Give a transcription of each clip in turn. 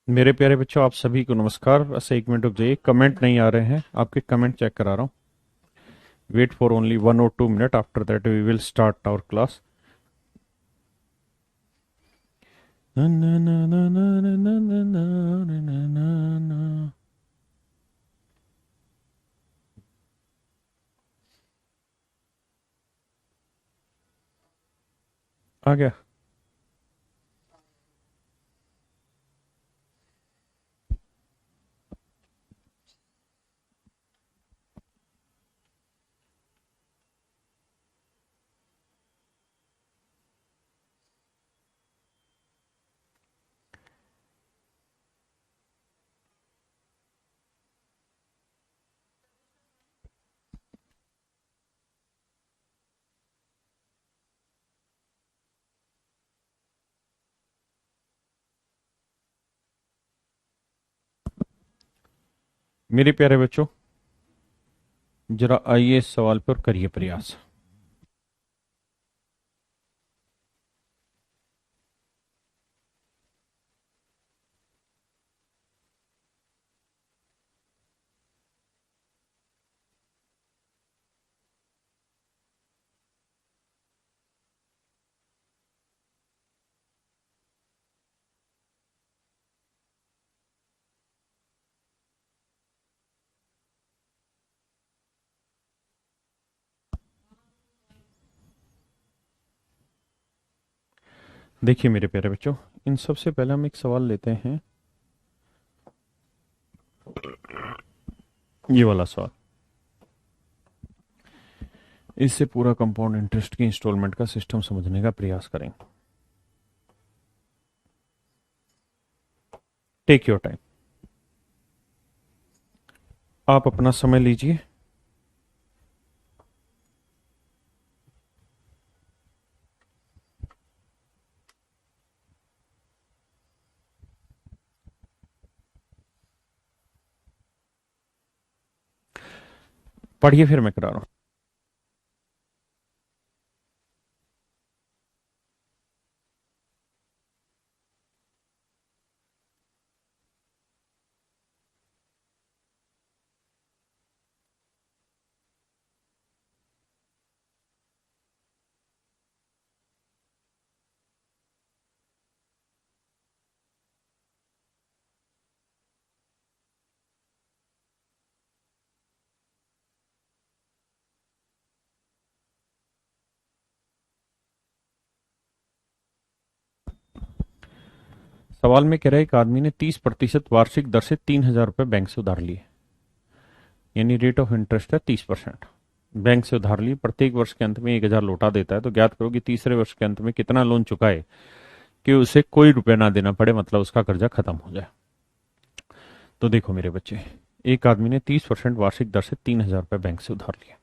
मेरे प्यारे बच्चों, आप सभी को नमस्कार। बस एक मिनट रुक जाइए, कमेंट नहीं आ रहे हैं, आपके कमेंट चेक करा रहा हूँ। Wait for only 1 or 2 minutes, after that we will start our class. आ गया। मेरे प्यारे बच्चों, जरा आइए इस सवाल पर करिए प्रयास। देखिए मेरे प्यारे बच्चों, इन सबसे पहले हम एक सवाल लेते हैं, ये वाला सवाल। इससे पूरा कंपाउंड इंटरेस्ट की इंस्टॉलमेंट का सिस्टम समझने का प्रयास करेंगे। टेक योर टाइम, आप अपना समय लीजिए। पढ़िए, फिर मैं करा रहा हूं। सवाल में कह रहा है, एक आदमी ने 30% वार्षिक दर से 3,000 रुपये बैंक से उधार लिए, यानी रेट ऑफ इंटरेस्ट है 30%। बैंक से उधार लिए, प्रत्येक वर्ष के अंत में 1,000 लौटा देता है, तो ज्ञात करो कि तीसरे वर्ष के अंत में कितना लोन चुकाए कि उसे कोई रुपया ना देना पड़े, मतलब उसका कर्जा खत्म हो जाए। तो देखो मेरे बच्चे, एक आदमी ने 30% वार्षिक दर से 3,000 रुपये बैंक से उधार लिया।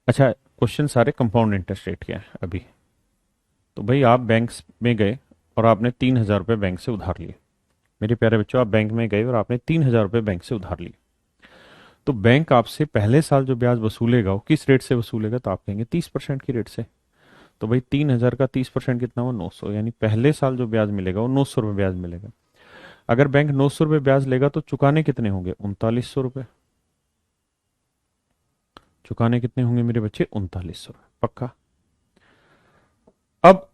अच्छा, क्वेश्चन सारे कंपाउंड इंटरेस्ट रेट के हैं अभी। तो भाई आप बैंक में गए और आपने 3,000 रुपये बैंक से उधार लिए। मेरे प्यारे बच्चों, आप बैंक में गए और आपने 3,000 रुपये बैंक से उधार लिए। तो बैंक आपसे पहले साल जो ब्याज वसूलेगा वो किस रेट से वसूलेगा? तो आप कहेंगे 30% की रेट से। तो भाई 3,000 का 30% कितना हुआ? 900, यानी पहले साल जो ब्याज मिलेगा वो 900 रुपये ब्याज मिलेगा। अगर बैंक 900 रुपये ब्याज लेगा तो चुकाने कितने होंगे? 3900 रुपये। चुकाने कितने होंगे मेरे बच्चे? 3900 रुपये, पक्का। अब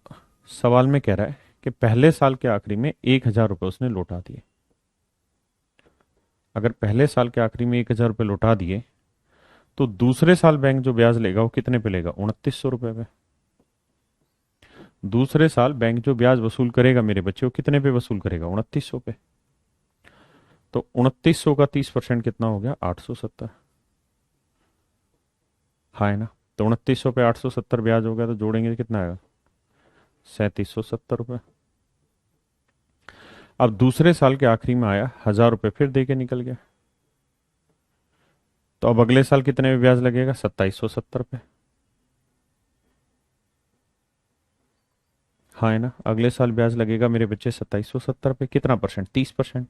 सवाल में कह रहा है कि पहले साल के आखिरी में 1,000 रुपये उसने लौटा दिए। अगर पहले साल के आखिरी में 1,000 रुपये लौटा दिए तो दूसरे साल बैंक जो ब्याज लेगा वो कितने पे लेगा? 2900 रुपये पे। दूसरे साल बैंक जो ब्याज वसूल करेगा मेरे बच्चे, वो कितने पे वसूल करेगा? 2900 पे। तो 2900 का 30% कितना हो गया? 870। हाँ है ना? तो 2900 पे 870 ब्याज हो गया, तो जोड़ेंगे कितना आएगा? 3770 रुपये। अब दूसरे साल के आखिरी में आया, 1,000 रुपये फिर दे के निकल गया। तो अब अगले साल कितने में ब्याज लगेगा? 2770 पे। हाँ है ना? अगले साल ब्याज लगेगा मेरे बच्चे 2770 पे। कितना परसेंट? 30%।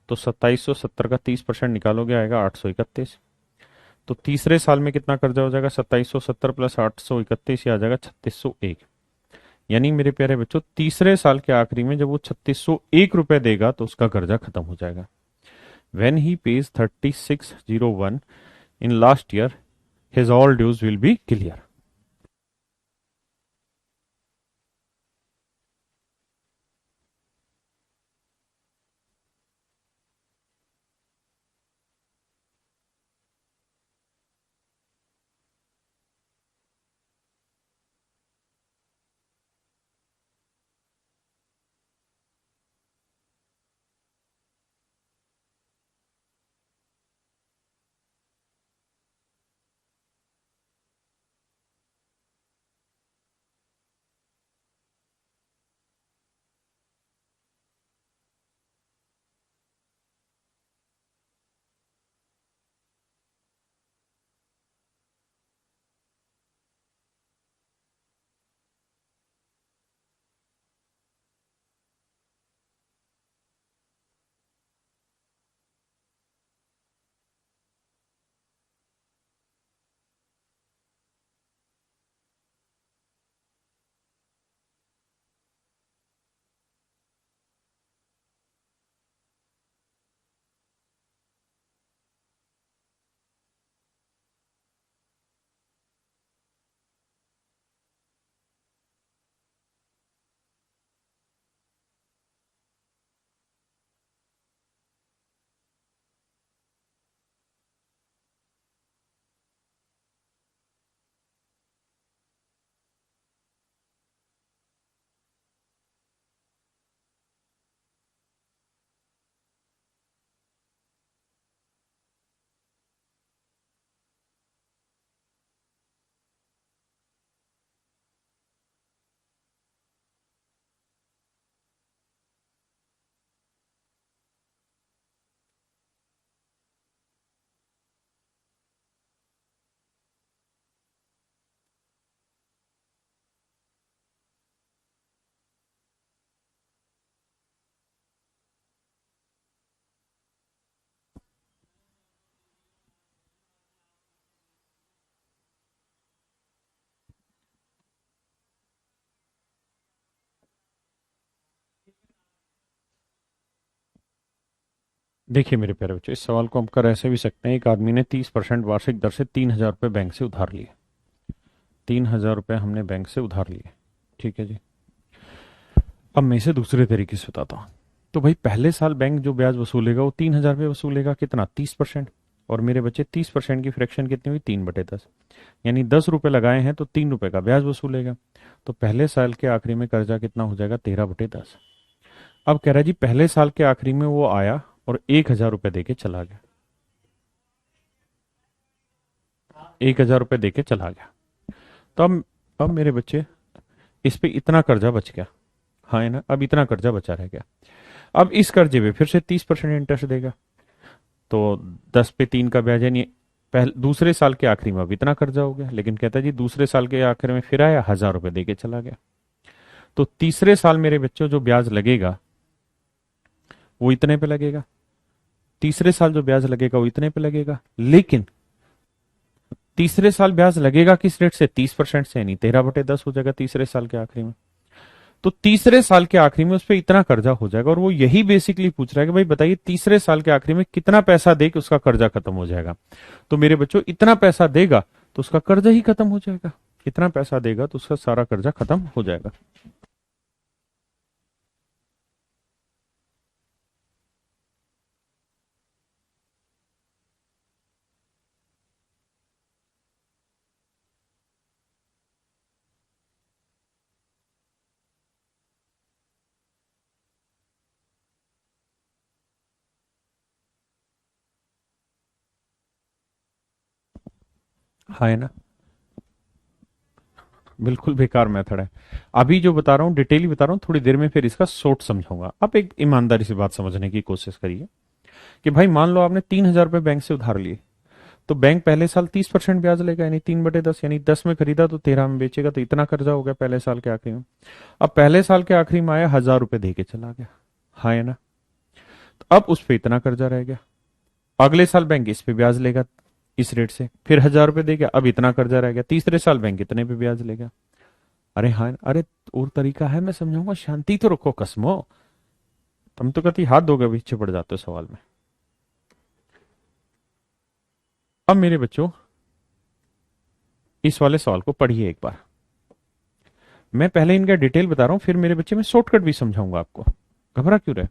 तो 2770 का 30% निकालोगे, आएगा 831। तो तीसरे साल में कितना कर्जा हो जाएगा? 2770 प्लस 831, आ जाएगा 3601। यानी मेरे प्यारे बच्चों, तीसरे साल के आखिरी में जब वो 3601 रुपए देगा तो उसका कर्जा खत्म हो जाएगा। When he pays 3601 in last year, his all dues will be clear. देखिए मेरे प्यारे बच्चों, इस सवाल को हम कर ऐसे भी सकते हैं। एक आदमी ने 30% वार्षिक दर से 3000 रुपये बैंक से उधार लिए। 3000 रुपये हमने बैंक से उधार लिए, ठीक है जी। अब मैं इसे दूसरे तरीके से बताता हूँ। तो भाई पहले साल बैंक जो ब्याज वसूलेगा वो 3000 रुपये वसूलेगा। कितना? 30%। और मेरे बच्चे 30% की फ्रैक्शन कितनी हुई? 3/10। यानी 10 रुपये लगाए हैं तो 3 रुपये का ब्याज वसूलेगा। तो पहले साल के आखिरी में कर्जा कितना हो जाएगा? 13/10। अब कह रहा है जी पहले साल के आखिरी में वो आया और 1000 रुपये दे के चला गया। 1000 रुपये दे के चला गया। तो अब मेरे बच्चे, इस पे इतना कर्जा बच गया, हाँ है ना। अब इतना कर्जा बचा रह गया। अब इस कर्जे पे फिर से 30% इंटरेस्ट देगा। तो 10 पे 3 का ब्याज, यानी पहले दूसरे साल के आखिरी में अब इतना कर्जा हो गया। लेकिन कहता है जी दूसरे साल के आखिर में फिर आया, 1000 रुपये दे के चला गया। तो तीसरे साल मेरे बच्चों जो ब्याज लगेगा वो इतने पे लगेगा। तीसरे साल जो ब्याज लगेगा वो इतने पे लगेगा। लेकिन तीसरे साल ब्याज लगेगा किस रेट से? 30% से, यानी 13/10 हो जाएगा तीसरे साल के आखिरी में। तो तीसरे साल के आखिरी में उस पर इतना कर्जा हो जाएगा। और वो यही बेसिकली पूछ रहा है कि भाई बताइए तीसरे साल के आखिरी में कितना पैसा दे कि उसका कर्जा खत्म हो जाएगा। तो मेरे बच्चों इतना पैसा देगा तो उसका कर्जा ही खत्म हो जाएगा। इतना पैसा देगा तो उसका सारा कर्जा खत्म हो जाएगा। हाँ है ना, बिल्कुल बेकार मेथड है। अभी जो बता रहा हूँ डिटेल बता रहा हूँ, थोड़ी देर में फिर इसका शॉर्ट समझाऊंगा। आप एक ईमानदारी से बात समझने की कोशिश करिए कि भाई मान लो आपने 3000 रुपये बैंक से उधार लिए। तो बैंक पहले साल 30% ब्याज लेगा, यानी 3/10, यानी 10 में खरीदा तो 13 में बेचेगा। तो इतना कर्जा हो गया पहले साल के आखिरी में। अब पहले साल के आखिरी में आया, 1000 रुपये दे के चला गया, हाँ है ना। तो अब उस पर इतना कर्जा रह गया। अगले साल बैंक इस पे ब्याज लेगा इस रेट से, फिर 1000 रुपये देगा, अब इतना कर्जा रह गया। तीसरे साल बैंक इतने पे ब्याज लेगा। अरे हाँ, अरे और तरीका है, मैं समझाऊंगा, शांति तो रखो कसमो। तुम तो कहती हाथ धोकर पीछे पड़ जाते हो सवाल में। अब मेरे बच्चों, इस वाले सवाल को पढ़िए एक बार। मैं पहले इनका डिटेल बता रहा हूं, फिर मेरे बच्चे मैं शॉर्टकट भी समझाऊंगा आपको। घबरा क्यों रहे।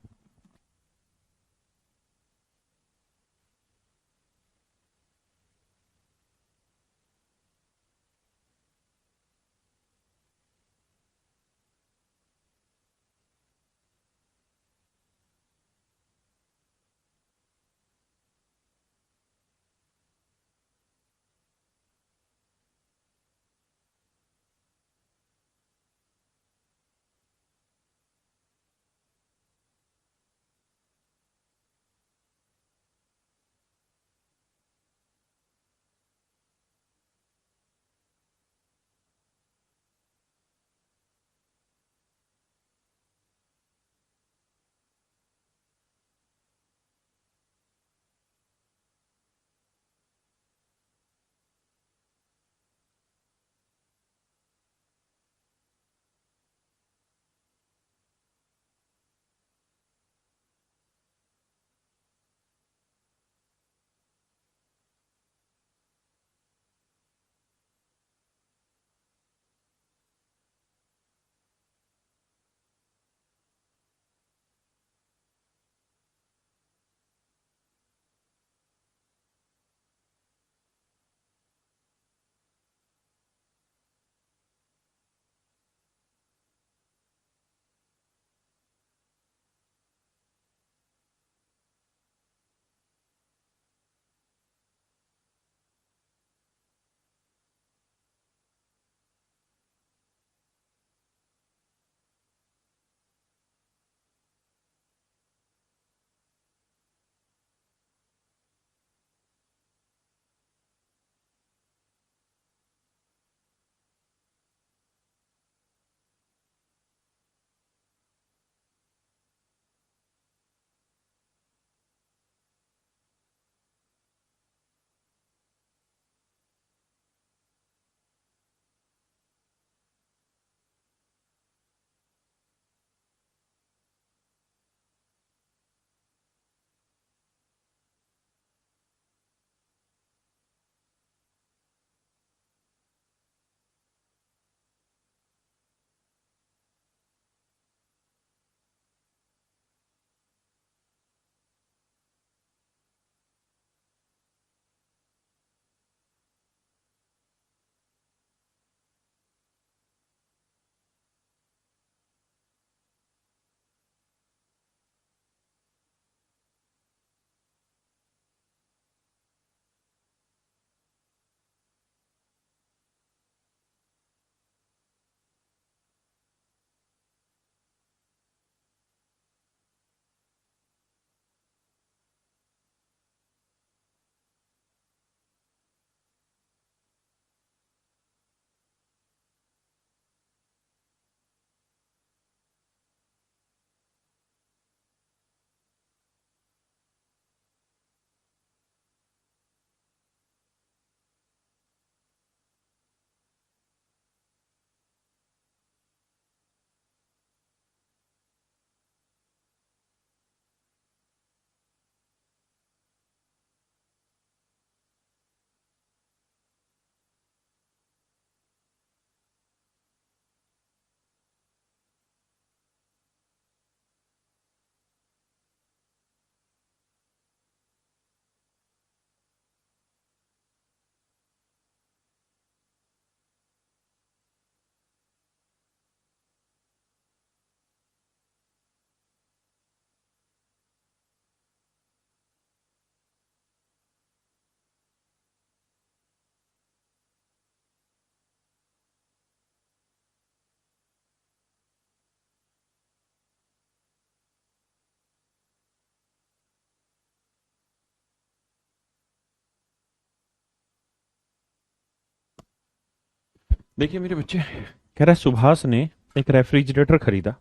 देखिए मेरे बच्चे, कह रहा है सुभाष ने एक रेफ्रिजरेटर खरीदा।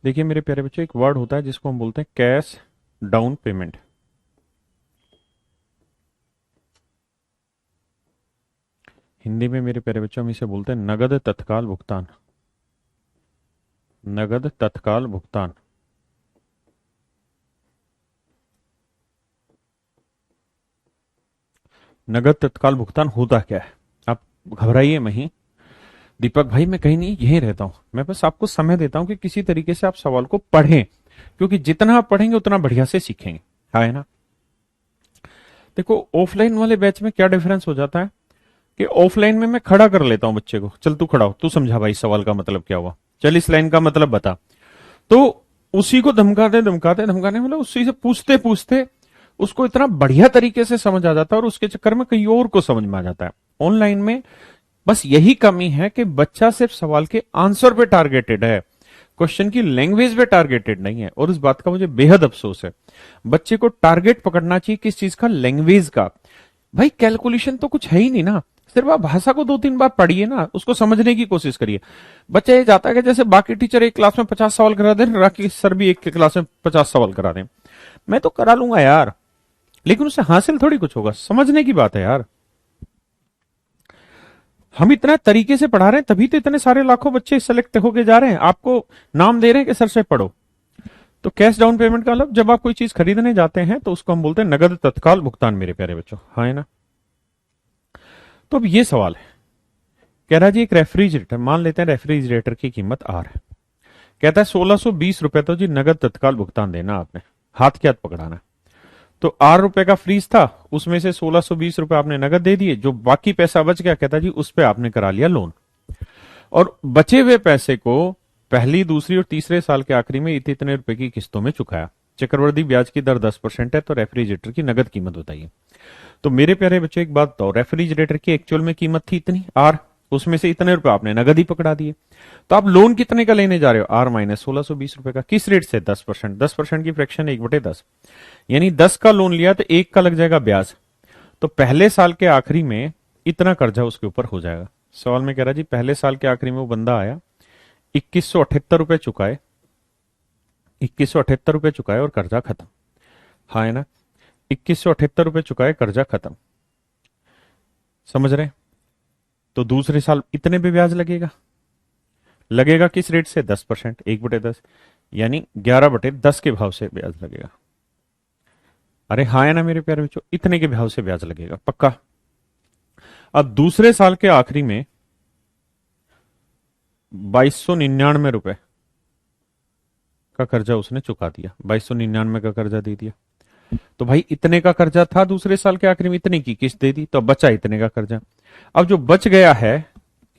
देखिए मेरे प्यारे बच्चों, एक वर्ड होता है जिसको हम बोलते हैं कैश डाउन पेमेंट। हिंदी में मेरे प्यारे बच्चों हम इसे बोलते हैं नगद तत्काल भुगतान। नगद तत्काल भुगतान। नगद तत्काल भुगतान होता क्या है? आप घबराइए नहीं दीपक भाई, मैं कहीं नहीं, यहीं रहता हूं। मैं बस आपको समय देता हूं कि किसी तरीके से आप सवाल को पढ़ें, क्योंकि जितना आप पढ़ेंगे उतना बढ़िया से सीखेंगे। हाँ, है ना? देखो, ऑफलाइन वाले बैच में क्या डिफरेंस हो जाता है कि ऑफलाइन में मैं खड़ा कर लेता हूं बच्चे को, चल तू खड़ा हो, तू समझा भाई सवाल का मतलब क्या हुआ, चल इस लाइन का मतलब बता। तो उसी को धमकाते धमकाते धमकाने, मतलब उसी से पूछते पूछते उसको इतना बढ़िया तरीके से समझ आ जाता है, और उसके चक्कर में कहीं और को समझ में आ जाता है। ऑनलाइन में बस यही कमी है कि बच्चा सिर्फ सवाल के आंसर पे टारगेटेड है, क्वेश्चन की लैंग्वेज पे टारगेटेड नहीं है। और इस बात का मुझे बेहद अफसोस है। बच्चे को टारगेट पकड़ना चाहिए किस चीज का? लैंग्वेज का। भाई कैलकुलेशन तो कुछ है ही नहीं ना, सिर्फ आप भाषा को 2-3 बार पढ़िए ना, उसको समझने की कोशिश करिए। बच्चा ये चाहता है कि जैसे बाकी टीचर एक क्लास में 50 सवाल करा दें, राकी सर भी एक क्लास में 50 सवाल करा दें। मैं तो करा लूंगा यार, लेकिन उससे हासिल थोड़ी कुछ होगा, समझने की बात है यार। हम इतना तरीके से पढ़ा रहे हैं, तभी तो इतने सारे लाखों बच्चे सेलेक्ट होके जा रहे हैं, आपको नाम दे रहे हैं कि सर से पढ़ो। तो कैश डाउन पेमेंट का मतलब, जब आप कोई चीज खरीदने जाते हैं तो उसको हम बोलते हैं नगद तत्काल भुगतान मेरे प्यारे बच्चों। हाँ, है ना? तो अब ये सवाल है, कह रहा जी एक रेफ्रिजरेटर, मान लेते हैं रेफ्रिजरेटर की कीमत आर है। कहता है 1620 रुपए तो जी नगद तत्काल भुगतान देना आपने, हाथ के हाथ पकड़ाना है। तो R रुपए का फ्रीज था, उसमें से 1620 रुपए आपने नगद दे दिए, जो बाकी पैसा बच गया कहता जी उस पे आपने करा लिया लोन। और बचे हुए पैसे को पहली, दूसरी और तीसरे साल के आखिरी में इतने रुपए की किस्तों में चुकाया। चक्रवृद्धि ब्याज की दर 10% है, तो रेफ्रिजरेटर की नगद कीमत बताइए। तो मेरे प्यारे बच्चों एक बात बताओ, रेफ्रिजरेटर की एक्चुअल में कीमत थी इतनी आर, उसमें से इतने रुपए आपने नगद ही पकड़ा दिए। तो आप लोन कितने का लेने जा रहे हो? आर माइनस 1620 रुपए का। किस रेट से? 10%। 10% की फ्रैक्शन 1/10, यानी 10 का लोन लिया तो 1 का लग जाएगा ब्याज। तो पहले साल के आखिरी में इतना कर्जा उसके ऊपर हो जाएगा। सवाल में कह रहा जी पहले साल के आखिरी में वो बंदा आया, 2178 रुपए चुकाए, 2178 रुपए चुकाए और कर्जा खत्म। हाँ, है ना? 2178 रुपए चुकाए, कर्जा खत्म। समझ रहे हैं? तो दूसरे साल इतने पे ब्याज लगेगा। लगेगा किस रेट से? 10%, 1/10, यानी 11/10 के भाव से ब्याज लगेगा। अरे हाँ, है ना मेरे प्यारे बच्चों? इतने के भाव से ब्याज लगेगा पक्का। अब दूसरे साल के आखिरी में 2299 रुपए का कर्जा उसने चुका दिया, 2299 का कर्जा दे दिया। तो भाई इतने का कर्जा था दूसरे साल के आखिरी में, इतने की किस्त दे दी, तो अब बचा इतने का कर्जा। अब जो बच गया है,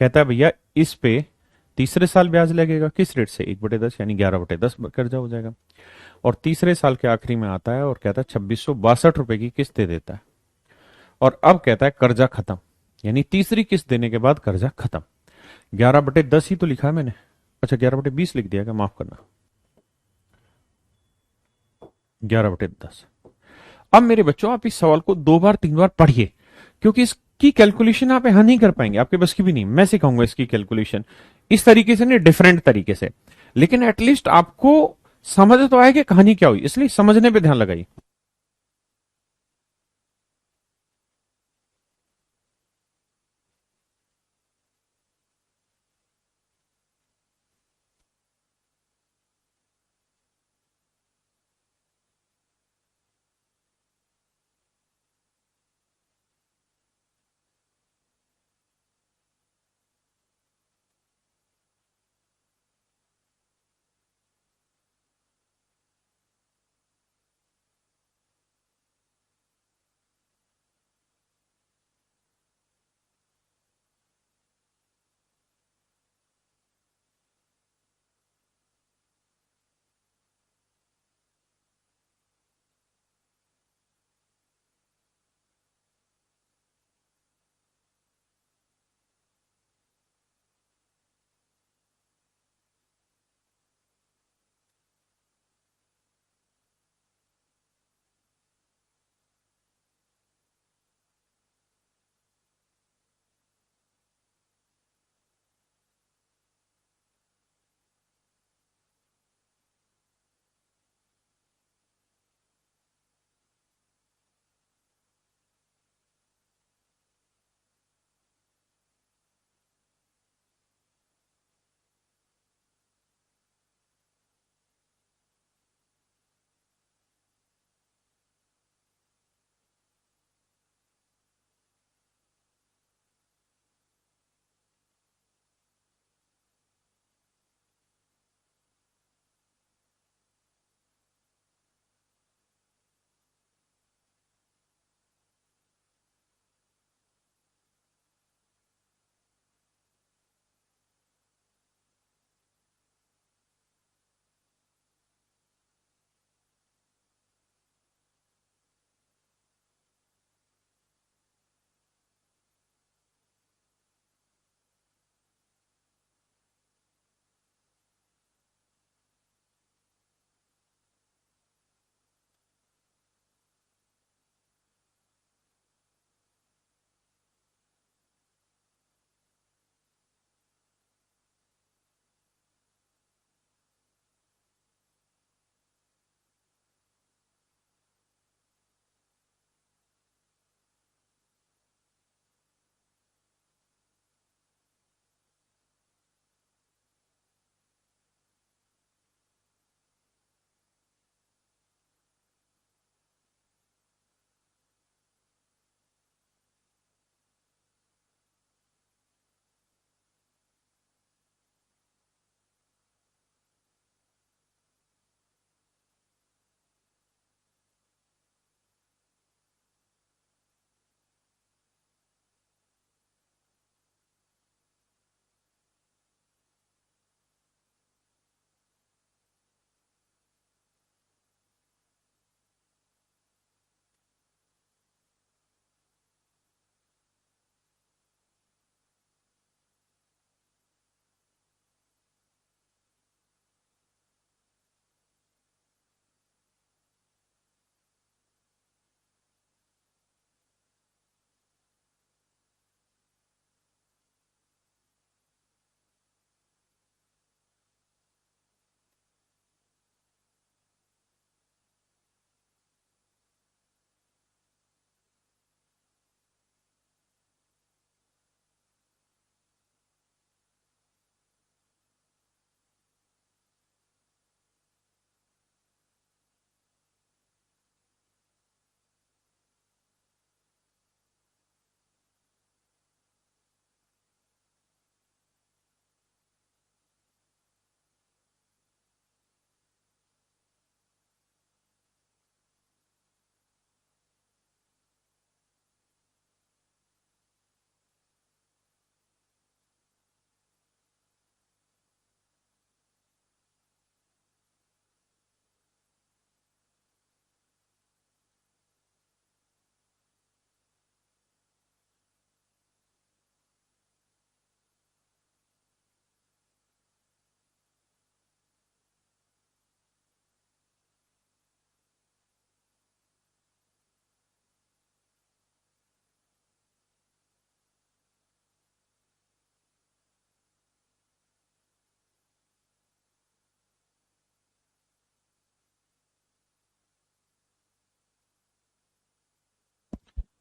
कहता है भैया इस पे तीसरे साल ब्याज लगेगा किस रेट से? 1/10, यानी 11/10 कर्जा हो जाएगा। और तीसरे साल के आखिरी में आता है और कहता है 2662 रुपए की किस्त दे देता है। और अब कहता है कर्जा खत्म, यानी तीसरी किस्त देने के बाद कर्जा खत्म। 11/10 ही तो लिखा है मैंने। अच्छा, 11/20 लिख दिया क्या? माफ करना, 11/10। अब मेरे बच्चों आप इस सवाल को 2 बार 3 बार पढ़िए, क्योंकि इसकी कैलकुलेशन आप यहां नहीं कर पाएंगे, आपके बस की भी नहीं। मैं सिखाऊंगा इसकी कैलकुलेशन इस तरीके से नहीं, डिफरेंट तरीके से। लेकिन एटलीस्ट आपको समझ तो आए कि कहानी क्या हुई, इसलिए समझने पे ध्यान लगाइए।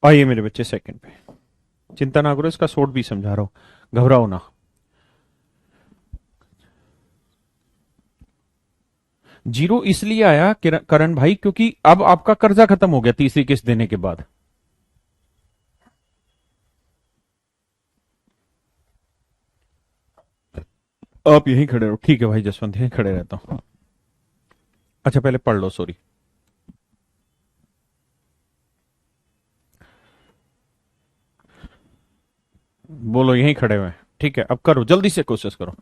आइए मेरे बच्चे सेकंड पे, चिंता ना करो, इसका सोर्ट भी समझा रहा हूं, घबराओ ना। जीरो इसलिए आया करण भाई क्योंकि अब आपका कर्जा खत्म हो गया तीसरी किस्त देने के बाद। आप यहीं खड़े रहो, ठीक है भाई जसवंत, यहीं खड़े रहता हूं। अच्छा पहले पढ़ लो, सॉरी। बोलो, यहीं खड़े हुए हैं, ठीक है, अब करो जल्दी से कोशिश करो।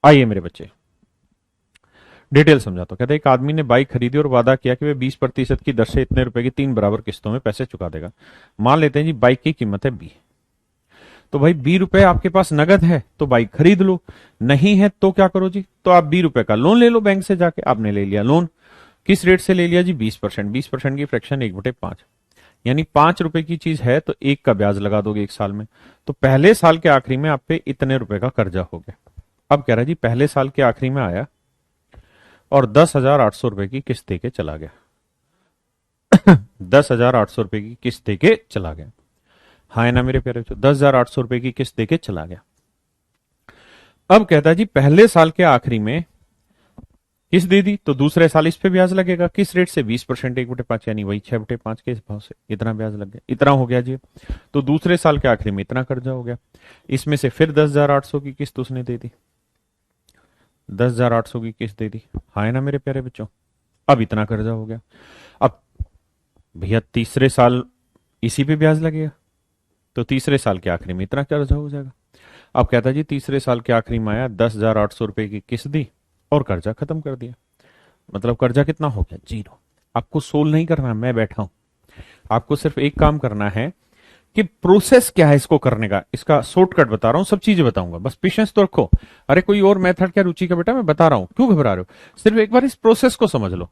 आइए मेरे बच्चे, डिटेल समझाता हूं। कहते हैं एक आदमी ने बाइक खरीदी और वादा किया कि वह 20% की दर से इतने रुपए की 3 बराबर किस्तों में पैसे चुका देगा। मान लेते हैं जी बाइक की कीमत है बी। तो भाई 20 रुपए आपके पास नगद है तो बाइक खरीद लो, नहीं है तो क्या करो जी, तो आप 20 रुपए का लोन ले लो बैंक से जाके। आपने ले लिया लोन, किस रेट से ले लिया जी, 20%। 20% की फ्रैक्शन 1/5, यानी 5 रुपए की चीज है तो 1 का ब्याज लगा दोगे 1 साल में। तो पहले साल के आखिरी में आप पे इतने रुपए का कर्जा हो गया। अब कह रहा है जी पहले साल के आखिरी में आया और 10,800 रुपए की किस्त दे के चला गया। 10,800 रुपए की किस्त दे के चला गया। हाँ है ना मेरे प्यारे बच्चों, 10,800 रुपए की किस्त दे के चला गया। अब कहता है जी पहले साल के आखिरी में किस्त दे दी तो दूसरे साल इस पे ब्याज लगेगा, किस रेट से, 20%, 1/5, यानी वही 6/5 के भाव से इतना ब्याज लग गया, इतना हो गया जी। तो दूसरे साल के आखिरी में इतना कर्जा हो गया, इसमें से फिर 10,800 की किस्त उसने दे दी, 10,800 की किस्त दे दी। हाँ है ना मेरे प्यारे बच्चों, अब इतना कर्जा हो गया। अब भैया तीसरे साल इसी पे ब्याज लगेगा, तो तीसरे साल के आखिरी में इतना कर्जा हो जाएगा। अब कहता है जी तीसरे साल के आखिरी में आया, 10,800 रुपए की किस्त दी और कर्जा खत्म कर दिया। मतलब कर्जा कितना हो गया, जीरो। आपको सोल्व नहीं करना, मैं बैठा हूं, आपको सिर्फ एक काम करना है कि प्रोसेस क्या है इसको करने का, इसका शॉर्टकट बता रहा हूं, सब चीजें बताऊंगा, बस पेशेंस तो रखो। अरे कोई और मेथड क्या रुचि का बेटा, मैं बता रहा हूं, क्यों घबरा रहे हो, सिर्फ एक बार इस प्रोसेस को समझ लो।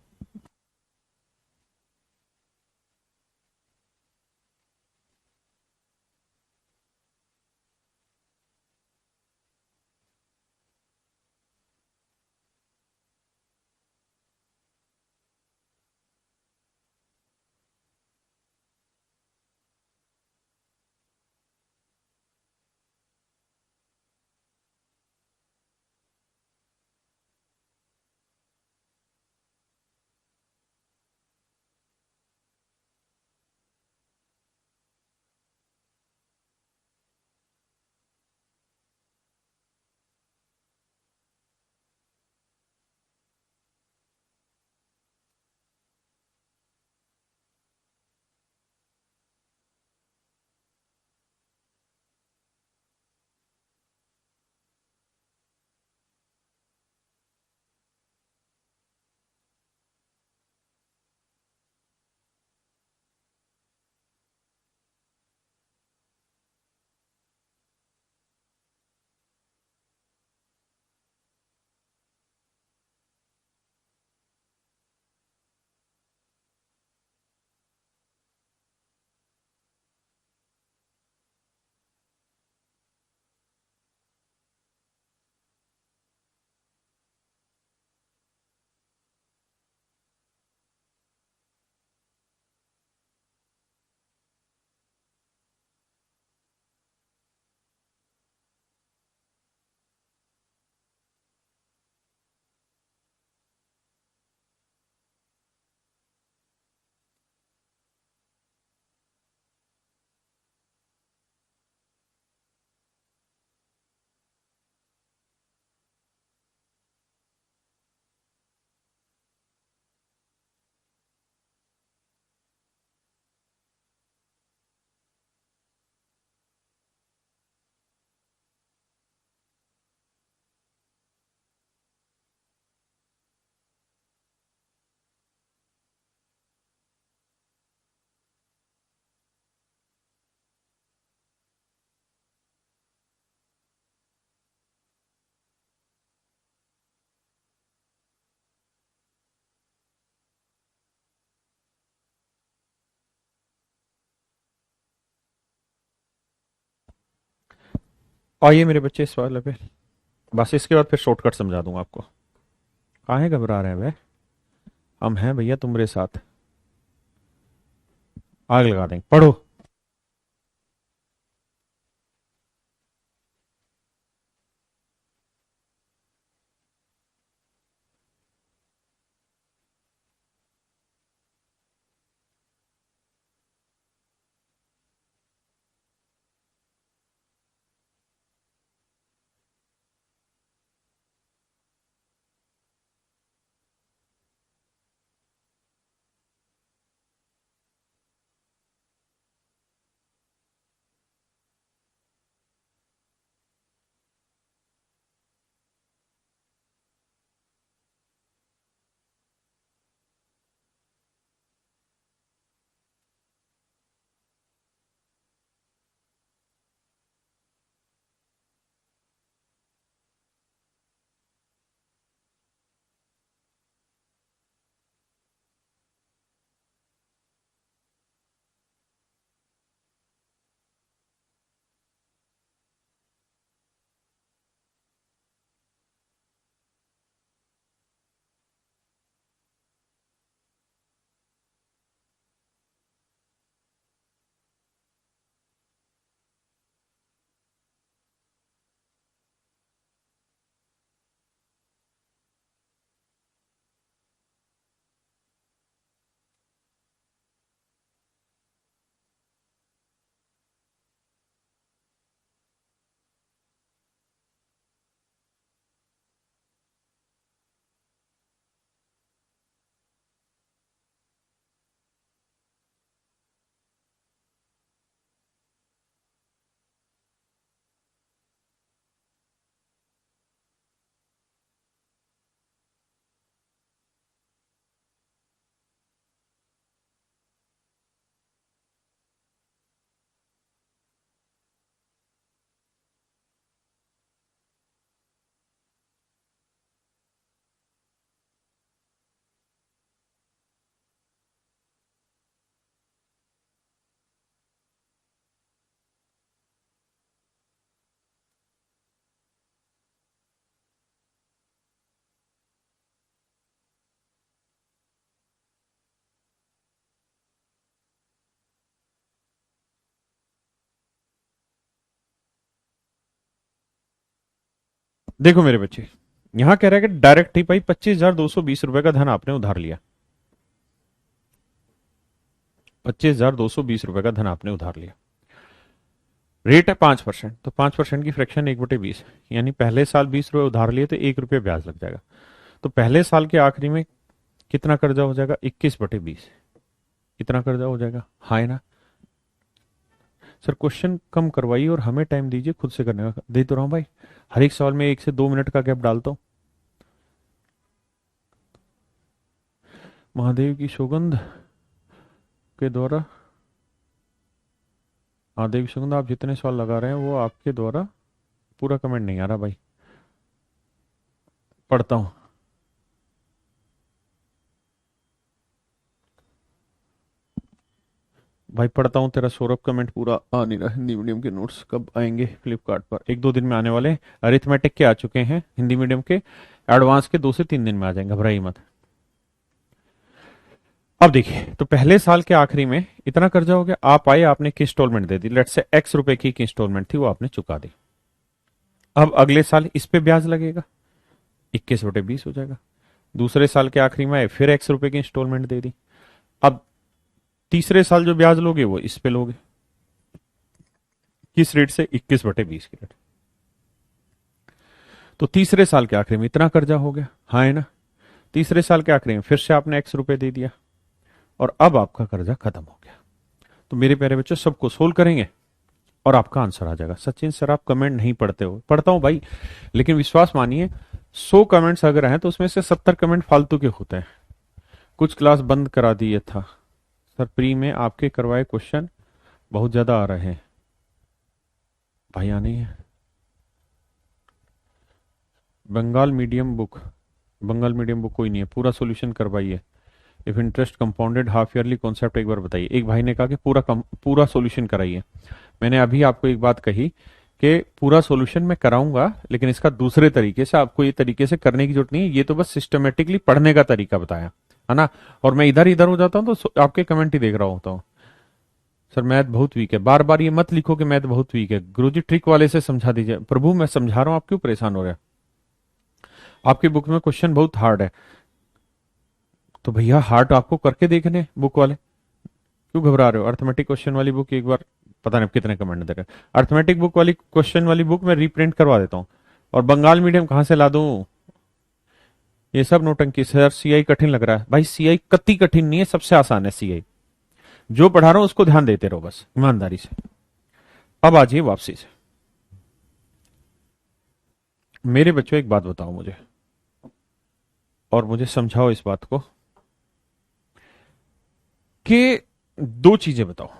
आइए मेरे बच्चे इस वाले पे, बस इसके बाद फिर शॉर्टकट समझा दूंगा आपको। काहे घबरा रहे हैं भाई, हम हैं भैया तुम्हारे साथ, आग लगा देंगे, पढ़ो। देखो मेरे बच्चे, यहां कह रहा है कि डायरेक्ट ही भाई 25,220 रुपए का धन आपने उधार लिया। 25,220 रुपए का धन आपने उधार लिया, रेट है 5%, तो 5% की फ्रैक्शन 1/20, यानी पहले साल 20 रुपए उधार लिए तो 1 रुपये ब्याज लग जाएगा। तो पहले साल के आखिरी में कितना कर्जा हो जाएगा? 21/20। इतना कर्जा हो जाएगा, हाँ है ना सर? क्वेश्चन कम करवाइए और हमें टाइम दीजिए खुद से करने का। दे तो रहा हूं भाई, हर एक सवाल में 1 से 2 मिनट का गैप डालता हूं। महादेव की सौगंध के द्वारा, महादेव की सौगंध, आप जितने सवाल लगा रहे हैं वो आपके द्वारा, पूरा कमेंट नहीं आ रहा भाई, पढ़ता हूं। भाई पढ़ता हूँ, तेरा सौरभ कमेंट पूरा आ नहीं रहा। हिंदी मीडियम के नोट्स कब आएंगे फ्लिपकार्ट पर? 1-2 दिन में आने वाले। अरिथमेटिक के आ चुके हैं हिंदी मीडियम के, एडवांस के 2 से 3 दिन में आ जाएंगे, घबराइए मत। अब देखिए, तो पहले साल के आखिरी में इतना कर्जा हो गया, आप आए, आपने की इंस्टॉलमेंट दे दी, लेट से एक्स रुपए की इंस्टॉलमेंट थी, वो आपने चुका दी। अब अगले साल इस पे ब्याज लगेगा, 21/20 हो जाएगा। दूसरे साल के आखिरी में आए, फिर एक्स रुपए की इंस्टॉलमेंट दे दी। अब तीसरे साल जो ब्याज लोगे वो इस पे लोगे, किस रेट से? 21/20 की रेट। तो तीसरे साल के आखिरी में इतना कर्जा हो गया, हाँ है ना? तीसरे साल के आखिरी में फिर से आपने एक्स रुपए दे दिया और अब आपका कर्जा खत्म हो गया। तो मेरे प्यारे बच्चों, सबको सोल्व करेंगे और आपका आंसर आ जाएगा। सचिन सर आप कमेंट नहीं पढ़ते हो? पढ़ता हूं भाई, लेकिन विश्वास मानिए 100 कमेंट्स अगर हैं तो उसमें से 70 कमेंट फालतू के होते हैं। कुछ क्लास बंद करा दिए था सर, प्री में आपके करवाए क्वेश्चन बहुत ज्यादा आ रहे हैं। भाई आने है Bengal medium book, Bengal medium book कोई नहीं है, पूरा सॉल्यूशन करवाइए। If interest compounded half yearly concept एक बार बताइए। एक भाई ने कहा कि पूरा सॉल्यूशन कराइए। मैंने अभी आपको एक बात कही कि पूरा सॉल्यूशन मैं कराऊंगा, लेकिन इसका दूसरे तरीके से, आपको ये तरीके से करने की जरूरत नहीं है, ये तो बस सिस्टमेटिकली पढ़ने का तरीका बताया है ना। और मैं इधर इधर हो जाता हूं तो आपके कमेंट ही देख रहा होता हूं, सर मैथ बहुत वीक है। बार बार ये मत लिखो कि मैथ बहुत वीक है, गुरुजी ट्रिक वाले से समझा दीजिए। प्रभु मैं समझा रहा हूं, आप क्यों परेशान हो रहे हैं? आपकी बुक में क्वेश्चन बहुत हार्ड है, तो भैया हार्ड आपको करके देखने बुक वाले, क्यों घबरा रहे हो? अर्थमेटिक क्वेश्चन वाली बुक एक बार, पता नहीं कितने कमेंट दे रहे हैं, अर्थमेटिक बुक वाली क्वेश्चन वाली बुक मैं रीप्रिंट करवा देता हूँ। और बंगाल मीडियम कहां से ला दूं? ये सब नोटंकी। सर सीआई कठिन लग रहा है, भाई सीआई कति कठिन नहीं है, सबसे आसान है सीआई। जो पढ़ा रहा हूं उसको ध्यान देते रहो बस ईमानदारी से। अब आ जाइए वापसी से। मेरे बच्चों एक बात बताओ मुझे, और मुझे समझाओ इस बात को, कि दो चीजें बताओ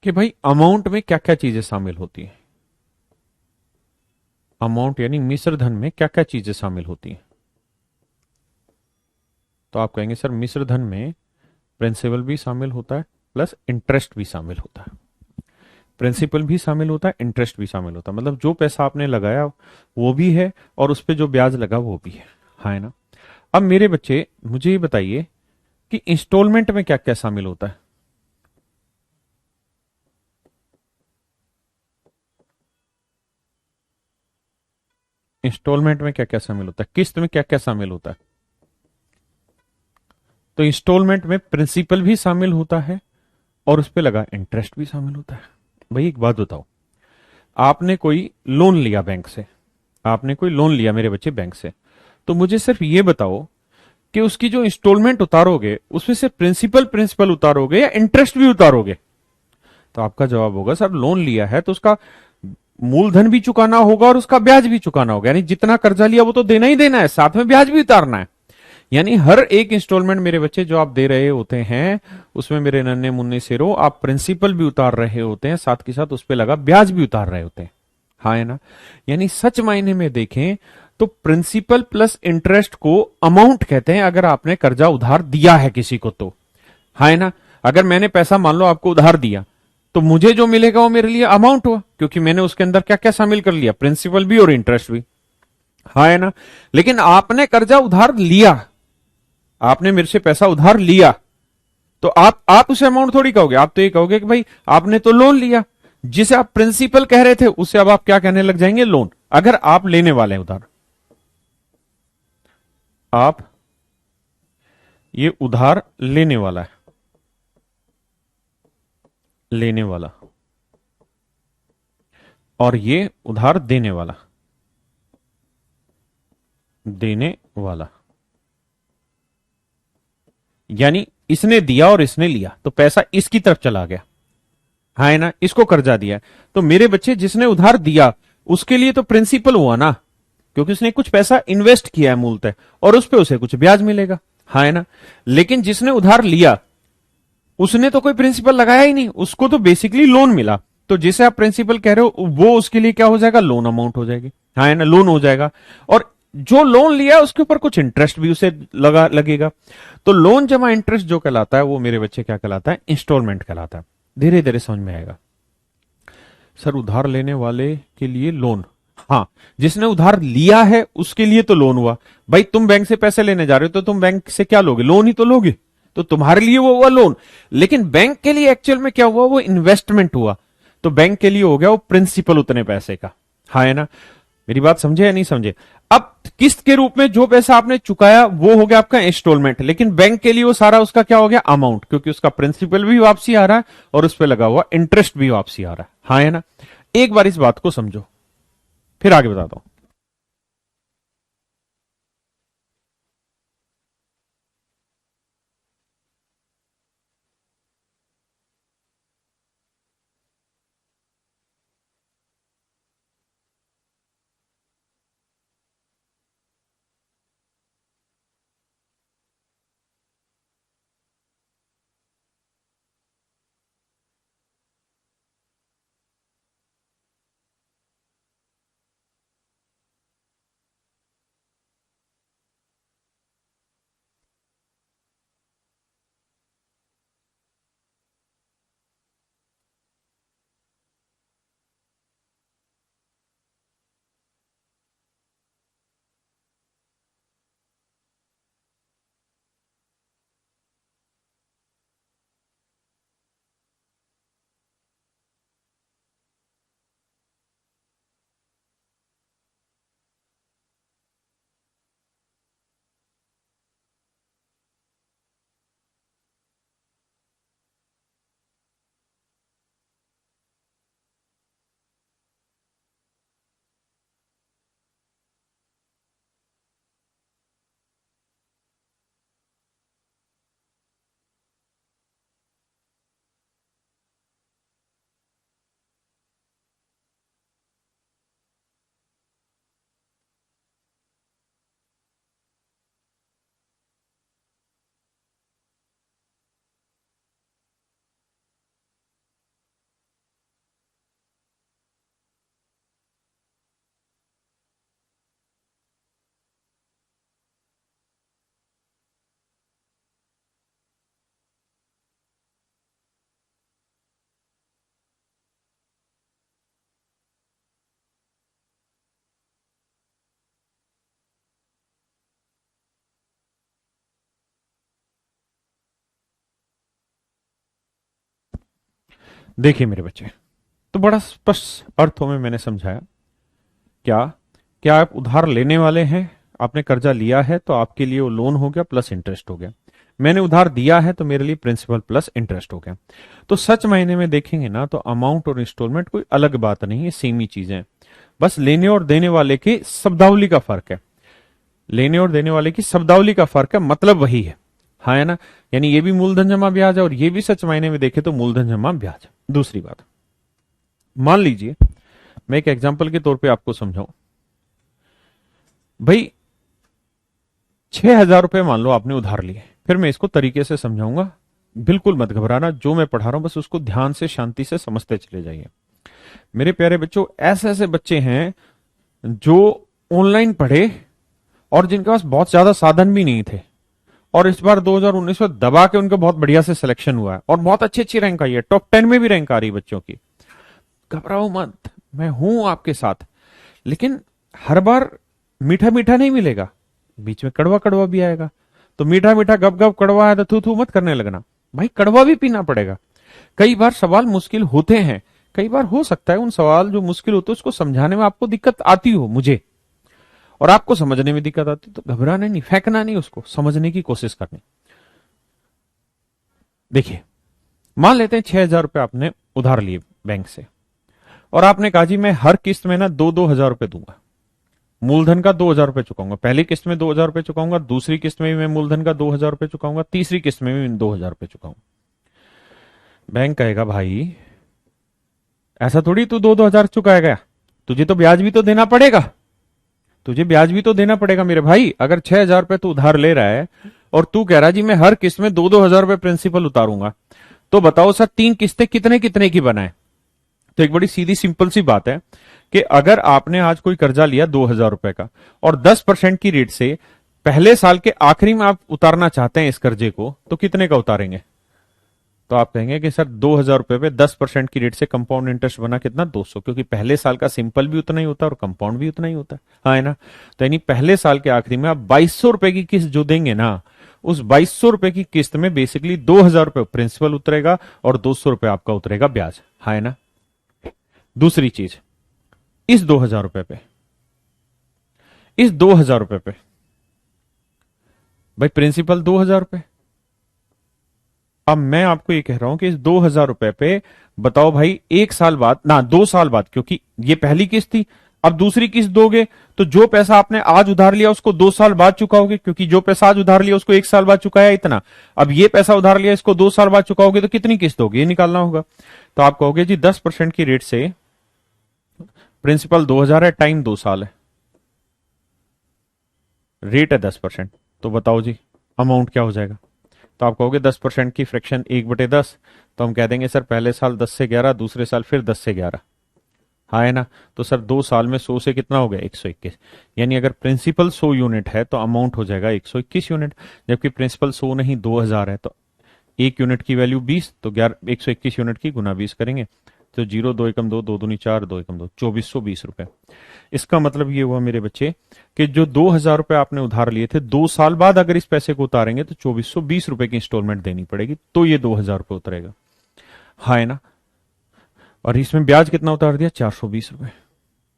कि भाई अमाउंट में क्या क्या चीजें शामिल होती हैं। अमाउंट यानी मिश्र धन में क्या क्या चीजें शामिल होती हैं? तो आप कहेंगे सर मिश्र धन में प्रिंसिपल भी शामिल होता है, प्लस इंटरेस्ट भी शामिल होता है। प्रिंसिपल भी शामिल होता है, इंटरेस्ट भी शामिल होता है, मतलब जो पैसा आपने लगाया वो भी है, और उस पर जो ब्याज लगा वो भी है ना। अब मेरे बच्चे मुझे ये बताइए कि इंस्टॉलमेंट में क्या क्या शामिल होता है? इंस्टॉलमेंट में क्या क्या शामिल होता है, किस्त में क्या क्या शामिल होता है? तो इंस्टॉलमेंट में प्रिंसिपल भी शामिल होता है, और उस पर लगा इंटरेस्ट भी शामिल होता है। भाई एक बात बताओ, आपने कोई लोन लिया बैंक से, आपने कोई लोन लिया मेरे बच्चे बैंक से, तो मुझे सिर्फ ये बताओ कि उसकी जो इंस्टॉलमेंट उतारोगे उसमें से प्रिंसिपल प्रिंसिपल उतारोगे या इंटरेस्ट भी उतारोगे? तो आपका जवाब होगा सर लोन लिया है तो उसका मूलधन भी चुकाना होगा और उसका ब्याज भी चुकाना होगा, यानी जितना कर्जा लिया वो तो देना ही देना है, साथ में ब्याज भी उतारना है। यानी हर एक इंस्टॉलमेंट मेरे बच्चे जो आप दे रहे होते हैं, उसमें मेरे नन्हे मुन्ने शेरों आप प्रिंसिपल भी उतार रहे होते हैं, साथ के साथ उस पर लगा ब्याज भी उतार रहे होते हैं। हाँ है ना। यानी सच मायने में देखें तो प्रिंसिपल प्लस इंटरेस्ट को अमाउंट कहते हैं, अगर आपने कर्जा उधार दिया है किसी को तो। हाँ है ना। अगर मैंने पैसा मान लो आपको उधार दिया, तो मुझे जो मिलेगा वो मेरे लिए अमाउंट हुआ, क्योंकि मैंने उसके अंदर क्या क्या शामिल कर लिया, प्रिंसिपल भी और इंटरेस्ट भी। हाँ है ना। लेकिन आपने कर्जा उधार लिया, आपने मेरे से पैसा उधार लिया, तो आप उसे अमाउंट थोड़ी कहोगे, आप तो ये कहोगे कि भाई आपने तो लोन लिया। जिसे आप प्रिंसिपल कह रहे थे उसे अब आप क्या कहने लग जाएंगे, लोन। अगर आप लेने वाले हैं उधार, आप ये उधार लेने वाला है, लेने वाला, और ये उधार देने वाला, देने वाला। यानी इसने दिया और इसने लिया, तो पैसा इसकी तरफ चला गया, हाँ है ना, इसको कर्जा दिया। तो मेरे बच्चे जिसने उधार दिया उसके लिए तो प्रिंसिपल हुआ ना, क्योंकि उसने कुछ पैसा इन्वेस्ट किया है मूलतः, और उस पर उसे कुछ ब्याज मिलेगा, हाँ है ना। लेकिन जिसने उधार लिया उसने तो कोई प्रिंसिपल लगाया ही नहीं, उसको तो बेसिकली लोन मिला। तो जिसे आप प्रिंसिपल कह रहे हो वो उसके लिए क्या हो जाएगा, लोन अमाउंट हो जाएगी, हाँ है ना, लोन हो जाएगा। और जो लोन लिया उसके ऊपर कुछ इंटरेस्ट भी उसे लगेगा। तो लोन जमा इंटरेस्ट जो कहलाता है वो मेरे बच्चे क्या कहलाता है, इंस्टॉलमेंट कहलाता है। धीरे धीरे समझ में आएगा। सर उधार लेने वाले के लिए लोन, हाँ, जिसने उधार लिया है उसके लिए तो लोन हुआ। भाई तुम बैंक से पैसे लेने जा रहे हो तो तुम बैंक से क्या लोगे, लोन ही तो लोगे, तो तुम्हारे लिए वो हुआ लोन। लेकिन बैंक के लिए एक्चुअल में क्या हुआ, वो इन्वेस्टमेंट हुआ। तो बैंक के लिए हो गया वो प्रिंसिपल उतने पैसे का, हाँ है ना। मेरी बात समझे या नहीं समझे? अब किस्त के रूप में जो पैसा आपने चुकाया वो हो गया आपका इंस्टॉलमेंट, लेकिन बैंक के लिए वो सारा उसका क्या हो गया, अमाउंट, क्योंकि उसका प्रिंसिपल भी वापसी आ रहा है और उस पर लगा हुआ इंटरेस्ट भी वापसी आ रहा है, हाँ है ना। एक बार इस बात को समझो, फिर आगे बताता हूं। देखिए मेरे बच्चे, तो बड़ा स्पष्ट अर्थों में मैंने समझाया। क्या क्या आप उधार लेने वाले हैं? आपने कर्जा लिया है तो आपके लिए वो लोन हो गया प्लस इंटरेस्ट हो गया। मैंने उधार दिया है तो मेरे लिए प्रिंसिपल प्लस इंटरेस्ट हो गया। तो सच मायने में देखेंगे ना तो अमाउंट और इंस्टॉलमेंट कोई अलग बात नहीं है, सेम ही चीजें हैं। बस लेने और देने वाले की शब्दावली का फर्क है। लेने और देने वाले की शब्दावली का फर्क है, मतलब वही है। हाँ है ना? यानी ये भी मूलधन जमा ब्याज है और ये भी सच मायने में देखे तो मूलधन जमा ब्याज है। दूसरी बात, मान लीजिए मैं एक एग्जांपल के तौर पे आपको समझाऊं। भाई 6,000 रुपए मान लो आपने उधार लिए, फिर मैं इसको तरीके से समझाऊंगा, बिल्कुल मत घबराना। जो मैं पढ़ा रहा हूं बस उसको ध्यान से शांति से समझते चले जाइए। मेरे प्यारे बच्चों, ऐसे ऐसे बच्चे हैं जो ऑनलाइन पढ़े और जिनके पास बहुत ज्यादा साधन भी नहीं थे, और इस बार 2019 में दबा के उनका बहुत बढ़िया से सिलेक्शन हुआ है और बहुत अच्छी अच्छी रैंक आई है, टॉप 10 में भी रैंक आ रही है बच्चों की। घबराओ मत, मैं हूं आपके साथ। लेकिन हर बार मीठा मीठा नहीं मिलेगा, बीच में कड़वा कड़वा भी आएगा। तो मीठा मीठा गप गप कड़वा है तो थू थू मत करने लगना भाई, कड़वा भी पीना पड़ेगा। कई बार सवाल मुश्किल होते हैं, कई बार हो सकता है उन सवाल जो मुश्किल होते हैं उसको समझाने में आपको दिक्कत आती हो, मुझे, और आपको समझने में दिक्कत आती, तो घबराना नहीं, फेंकना नहीं, उसको समझने की कोशिश करनी। देखिए, मान लेते हैं 6,000 रुपए आपने उधार लिए बैंक से, और आपने कहा जी मैं हर किस्त में ना 2-2 हजार रुपए दूंगा। मूलधन का 2,000 रुपए चुकाऊंगा, पहली किस्त में 2,000 रुपए चुकाऊंगा, दूसरी किस्त में भी मैं मूलधन का 2,000 रुपए चुकाऊंगा, तीसरी किस्त में भी 2,000 रुपए चुकाऊंगा। बैंक कहेगा भाई ऐसा थोड़ी तू 2-2 हजार चुकाएगा, तुझे तो ब्याज भी तो देना पड़ेगा, तुझे ब्याज भी तो देना पड़ेगा मेरे भाई। अगर 6,000 रुपए तू उधार ले रहा है और तू कह रहा है जी मैं हर किस्त में 2-2 हजार रुपए प्रिंसिपल उतारूंगा, तो बताओ सर 3 किस्तें कितने कितने की बनाए? तो एक बड़ी सीधी सिंपल सी बात है कि अगर आपने आज कोई कर्जा लिया 2,000 रुपए का और 10% की रेट से पहले साल के आखिरी में आप उतारना चाहते हैं इस कर्जे को, तो कितने का उतारेंगे? तो आप कहेंगे कि सर 2,000 रुपए पे 10% की रेट से कंपाउंड इंटरेस्ट बना कितना, 200, क्योंकि पहले साल का सिंपल भी उतना ही होता है और कंपाउंड भी उतना ही होता है। हाँ है ना? तो यानी पहले साल के आखिरी में आप 2,200 रुपए की किस्त जो देंगे ना, उस 2,200 रुपए की किस्त में बेसिकली 2,000 रुपए प्रिंसिपल उतरेगा और 200 रुपए आपका उतरेगा ब्याज। हाँ है ना? दूसरी चीज, इस 2,000 रुपए पे, इस 2,000 रुपए पे भाई प्रिंसिपल 2,000 रुपए, अब मैं आपको ये कह रहा हूं कि इस 2,000 रुपए पे बताओ भाई 1 साल बाद ना 2 साल बाद, क्योंकि ये पहली किस्त थी, अब दूसरी किस्त दोगे तो जो पैसा आपने आज उधार लिया उसको 2 साल बाद चुकाओगे, क्योंकि जो पैसा आज उधार लिया उसको 1 साल बाद चुकाया इतना, अब ये पैसा उधार लिया इसको 2 साल बाद चुकाओगे तो कितनी किस्त होगी, ये निकालना होगा। तो आप कहोगे जी 10% की रेट से प्रिंसिपल 2,000 है, टाइम 2 साल है, रेट है 10%, तो बताओ जी अमाउंट क्या हो जाएगा? तो आप कहोगे 10% की फ्रैक्शन 1/10, तो हम कह देंगे सर पहले साल 10 से 11, दूसरे साल फिर 10 से 11। हाँ है ना? तो सर 2 साल में 100 से कितना हो गया, 121। यानी अगर प्रिंसिपल 100 यूनिट है तो अमाउंट हो जाएगा 121 यूनिट, जबकि प्रिंसिपल 100 नहीं 2,000 है, तो 1 यूनिट की वैल्यू 20, तो 121 यूनिट की गुना 20 करेंगे तो 0 2 एकम 2, 2 दूनी 4, 2 एकम 2, 2,420 रुपए। इसका मतलब ये हुआ मेरे बच्चे कि जो 2,000 रुपए आपने उधार लिए थे, 2 साल बाद अगर इस पैसे को उतारेंगे तो 2,420 रुपए की इंस्टॉलमेंट देनी पड़ेगी, तो ये 2,000 रुपए उतरेगा। हाँ है ना? और इसमें ब्याज कितना उतार दिया, 420 रुपए।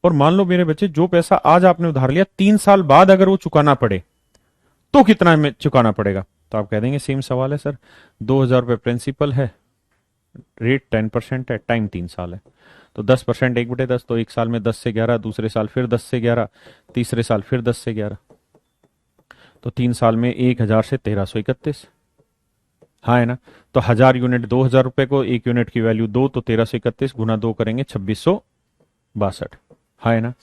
और मान लो मेरे बच्चे जो पैसा आज आपने उधार लिया 3 साल बाद अगर वो चुकाना पड़े तो कितना में चुकाना पड़ेगा? तो आप कह देंगे सेम सवाल है सर, 2,000 रुपए प्रिंसिपल है, रेट 10% है, टाइम 3 साल है, तो 10% 1/10, तो 1 साल में 10 से 11, दूसरे साल फिर 10 से 11, तीसरे साल फिर 10 से 11, तो 3 साल में 1,000 से 1,331। हाँ है ना? तो 1,000 यूनिट 2,000 रुपए को, 1 यूनिट की वैल्यू 2, तो 1,331 गुना 2 करेंगे 2,662। हाँ है ना?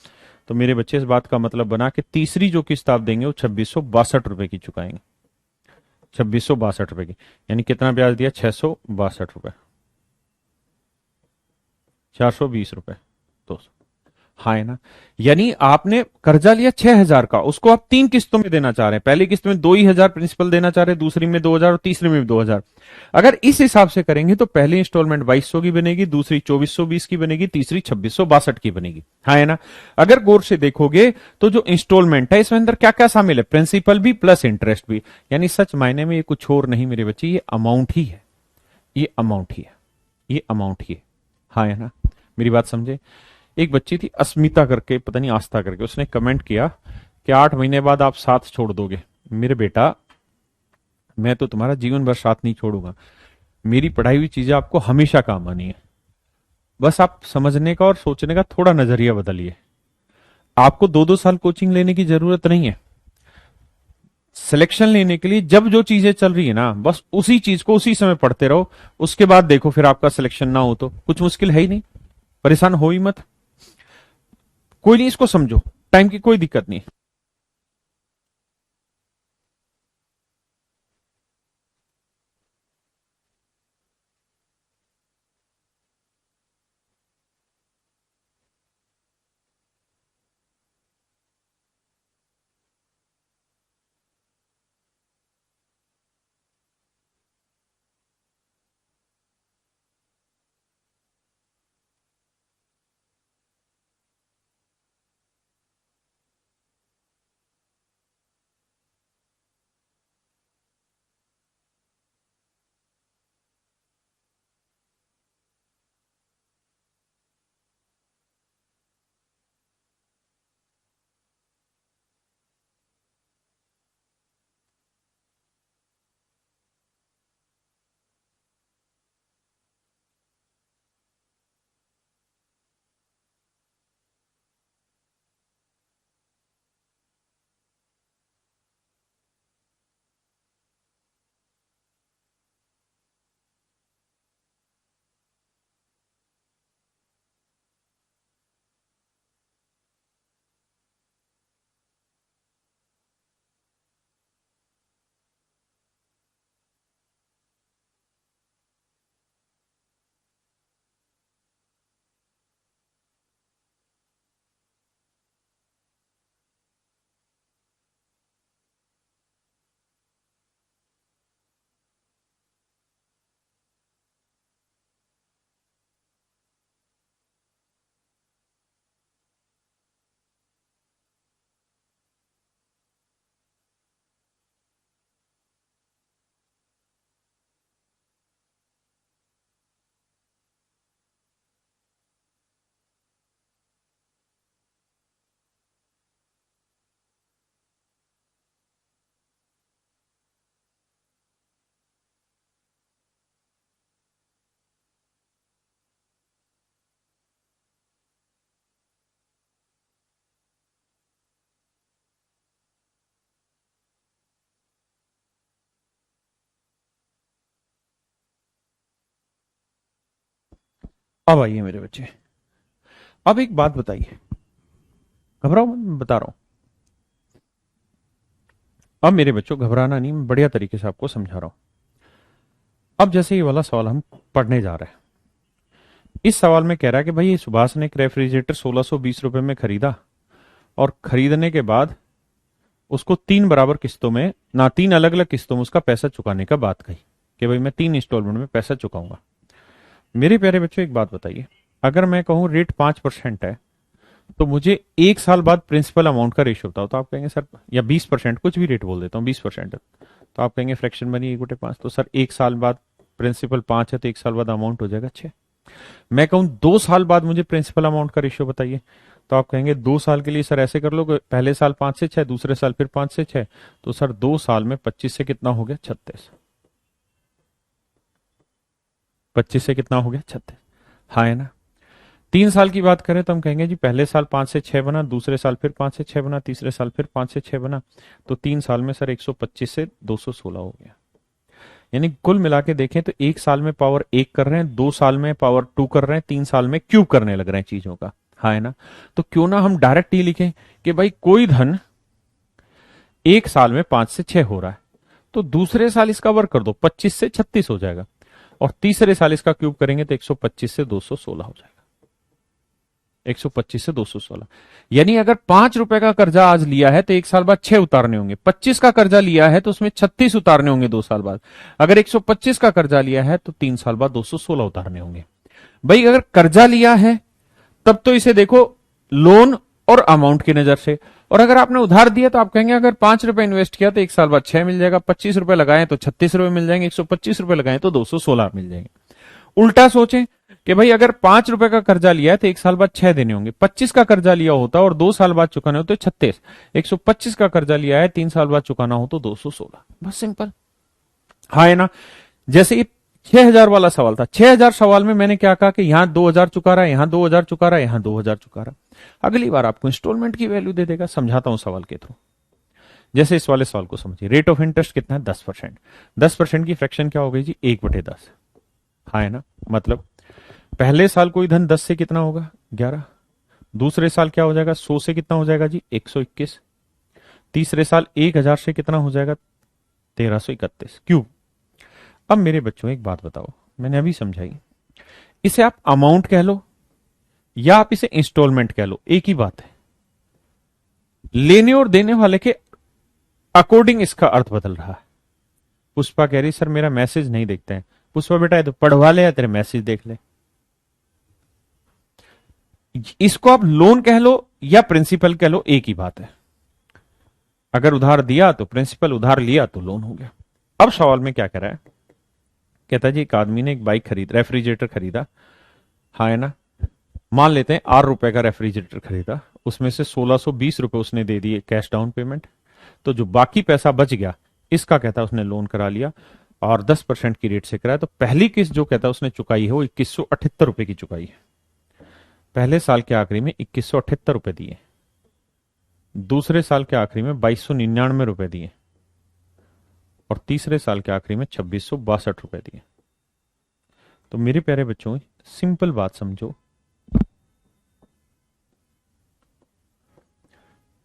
तो मेरे बच्चे इस बात का मतलब बना कि तीसरी जो किस्त आप देंगे वो 2,662 रुपए की चुकाएंगे, 2,662 रुपए की। यानी कितना ब्याज दिया, 662 रुपए, 420 रुपए, 200। हाँ है ना? यानी आपने कर्जा लिया 6,000 का, उसको आप 3 किस्तों में देना चाह रहे हैं, पहली किस्त में 2,000 प्रिंसिपल देना चाह रहे हैं, दूसरी में 2,000 और तीसरी में भी 2,000। अगर इस हिसाब से करेंगे तो पहली इंस्टॉलमेंट 2,200 की बनेगी, दूसरी 2,420 की बनेगी, तीसरी 2,662 की बनेगी। हाँ है ना? अगर गौर से देखोगे तो जो इंस्टॉलमेंट है इसमें अंदर क्या क्या शामिल है, प्रिंसिपल भी प्लस इंटरेस्ट भी, यानी सच मायने में ये कुछ और नहीं मेरे बच्चे, ये अमाउंट ही है, ये अमाउंट ही है, ये अमाउंट ही है। हाँ है ना, मेरी बात समझे। एक बच्ची थी अस्मिता करके, पता नहीं आस्था करके, उसने कमेंट किया कि 8 महीने बाद आप साथ छोड़ दोगे। मेरे बेटा, मैं तो तुम्हारा जीवन भर साथ नहीं छोड़ूंगा। मेरी पढ़ाई हुई चीजें आपको हमेशा काम आनी है। बस आप समझने का और सोचने का थोड़ा नजरिया बदलिए। आपको 2-2 साल कोचिंग लेने की जरूरत नहीं है। सिलेक्शन लेने के लिए जब जो चीजें चल रही है ना, बस उसी चीज को उसी समय पढ़ते रहो। उसके बाद देखो, फिर आपका सिलेक्शन ना हो तो कुछ मुश्किल है ही नहीं। परेशान हो ही मत, कोई नहीं, इसको समझो, टाइम की कोई दिक्कत नहीं। अब आइए मेरे बच्चे, अब एक बात बताइए, घबराओ मत, मैं बता रहा हूं। अब मेरे बच्चों, घबराना नहीं, मैं बढ़िया तरीके से आपको समझा रहा हूं। अब जैसे ये वाला सवाल हम पढ़ने जा रहे हैं, इस सवाल में कह रहा है कि भाई सुभाष ने एक रेफ्रिजरेटर 1620 रुपए में खरीदा, और खरीदने के बाद उसको 3 बराबर किस्तों में, ना 3 अलग अलग किस्तों में उसका पैसा चुकाने का बात कही कि भाई मैं 3 इंस्टॉलमेंट में पैसा चुकाऊंगा। मेरे प्यारे बच्चों, एक बात बताइए, अगर मैं कहूं रेट 5% है, तो मुझे 1 साल बाद प्रिंसिपल अमाउंट का रेशियो बताओ, तो आप कहेंगे सर, या 20%, कुछ भी रेट बोल देता हूँ, 20%, तो आप कहेंगे फ्रैक्शन बनी 1/5, तो सर 1 साल बाद प्रिंसिपल 5 है, तो 1 साल बाद अमाउंट हो जाएगा 6। मैं कहूं 2 साल बाद मुझे प्रिंसिपल अमाउंट का रेशियो बताइए, तो आप कहेंगे 2 साल के लिए सर ऐसे कर लो कि पहले साल 5 से 6, दूसरे साल फिर 5 से 6, तो सर 2 साल में 25 से कितना हो गया, 36। 25 से कितना हो गया, 36। हाँ है ना। 3 साल की बात करें तो हम कहेंगे जी पहले साल 5 से 6 बना, दूसरे साल फिर 5 से 6 बना, तीसरे साल फिर 5 से 6 बना, तो 3 साल में सर 125 से 216 हो गया। यानी कुल मिला के देखें तो 1 साल में पावर 1 कर रहे हैं, 2 साल में पावर 2 कर रहे हैं, 3 साल में क्यूब करने लग रहे हैं चीजों का। हाँ है ना। तो क्यों ना हम डायरेक्ट ये लिखें कि भाई कोई धन 1 साल में 5 से 6 हो रहा है, तो दूसरे साल इसका वर्ग कर दो, 25 से 36 हो जाएगा, और तीसरे साल इसका क्यूब करेंगे तो 125 से 216 हो जाएगा। 125 से 216, यानी अगर 5 रुपए का कर्जा आज लिया है तो 1 साल बाद 6 उतारने होंगे। 25 का कर्जा लिया है तो उसमें 36 उतारने होंगे 2 साल बाद। अगर 125 का कर्जा लिया है तो 3 साल बाद 216 उतारने होंगे। भाई अगर कर्जा लिया है तब तो इसे देखो लोन और अमाउंट की नजर से, और अगर आपने उधार दिया तो आप कहेंगे अगर 5 रुपए इन्वेस्ट किया तो 1 साल बाद 6 मिल जाएगा, 25 रुपए लगाए तो 36 रुपए मिल जाएंगे, 125 रुपए लगाए तो 216 मिल जाएंगे। उल्टा सोचें कि भाई अगर 5 रुपए का कर्जा लिया है तो 1 साल बाद 6 देने होंगे, 25 का कर्जा लिया होता और 2 साल बाद चुकाने होते 36, 125 का कर्जा लिया है 3 साल बाद चुकाना हो तो 216। बस सिंपल। हाँ है ना। जैसे ये 6,000 वाला सवाल था, 6,000 सवाल में मैंने क्या कहा कि यहां 2,000 चुका रहा है, यहां 2,000 चुका रहा है, यहां 2,000 चुका रहा है। अगली बार आपको इंस्टॉलमेंट की वैल्यू दे देगा। समझाता हूं सवाल के थ्रू। जैसे इस वाले सवाल को समझिए, रेट ऑफ इंटरेस्ट कितना है? 10%। 10% की फ्रैक्शन क्या हो गई जी? 1/10। हाँ है ना। मतलब पहले साल कोई धन 10 से कितना होगा? 11। दूसरे साल क्या हो जाएगा? 100 से कितना हो जाएगा जी? 121। तीसरे साल 1,000 से कितना हो जाएगा? 1,331। क्यों? अब मेरे बच्चों एक बात बताओ, मैंने अभी समझाई, इसे आप अमाउंट कह लो या आप इसे इंस्टॉलमेंट कह लो, एक ही बात है। लेने और देने वाले के अकॉर्डिंग इसका अर्थ बदल रहा है। पुष्पा कह रही सर मेरा मैसेज नहीं देखते हैं। पुष्पा बेटा, ये तो पढ़वा ले या तेरे मैसेज देख ले। इसको आप लोन कह लो या प्रिंसिपल कह लो, एक ही बात है। अगर उधार दिया तो प्रिंसिपल, उधार लिया तो लोन हो गया। अब सवाल में क्या कह रहा है? कहता है जी एक आदमी ने एक बाइक खरीद, रेफ्रिजरेटर खरीदा। हाँ है ना। मान लेते हैं 8 रुपए का रेफ्रिजरेटर खरीदा, उसमें से 1,620 रुपए उसने दे दिए कैश डाउन पेमेंट। तो जो बाकी पैसा बच गया, इसका कहता है उसने लोन करा लिया और 10% की रेट से कराया। तो पहली किस्त जो कहता है उसने चुकाई है वो 2,178 रुपए की चुकाई है। पहले साल के आखिरी में 2,178 रुपए दिए, दूसरे साल के आखिरी में 2,299 रुपए दिए और तीसरे साल के आखिरी में 2,662 रुपए दिए। तो मेरे प्यारे बच्चों, सिंपल बात समझो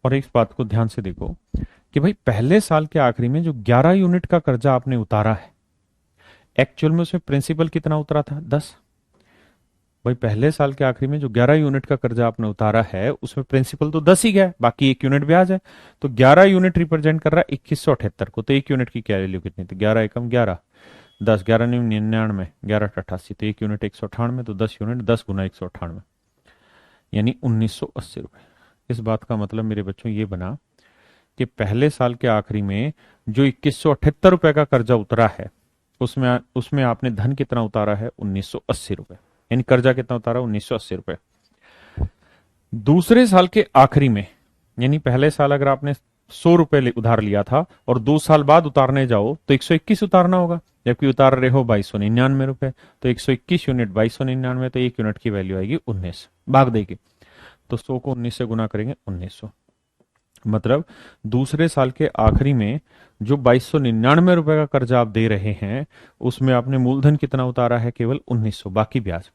और एक बात को ध्यान से देखो कि भाई पहले साल के आखिरी में जो 11 यूनिट का कर्जा आपने उतारा है, एक्चुअल में उसमें प्रिंसिपल कितना उतरा था? 10। भाई पहले साल के आखिरी में जो 11 यूनिट का कर्जा आपने उतारा है उसमें प्रिंसिपल तो 10 ही गया, बाकी 1 यूनिट ब्याज है। तो 11 यूनिट रिप्रेजेंट कर रहा है 2,178 को। तो 1 यूनिट की क्या वैल्यू कितनी थी? 11 एकम 11, 10, 11 99, 11 88। तो 1 यूनिट 198, तो 10 यूनिट 10 गुना 198 यानी 1,980 रुपए। इस बात का मतलब मेरे बच्चों ये बना कि पहले साल के आखिरी में जो 2,178 रुपए का कर्जा उतरा है उसमें उसमें आपने धन कितना उतारा है? 1,980 रुपए। यानी कर्जा कितना उतारा? 1,980 रुपए। दूसरे साल के आखिरी में, यानी पहले साल अगर आपने 100 रुपए उधार लिया था और 2 साल बाद उतारने जाओ तो 121 उतारना होगा, जबकि उतार रहे हो 2,299 रुपए। तो 121 यूनिट 2,299, तो 1 यूनिट की वैल्यू आएगी 19, भाग देगी। तो 100 को 19 से गुना करेंगे 1,900। मतलब दूसरे साल के आखिरी में जो 2,299 रुपए का कर्जा आप दे रहे हैं उसमें आपने मूलधन कितना उतारा है? केवल 1,900, बाकी ब्याज।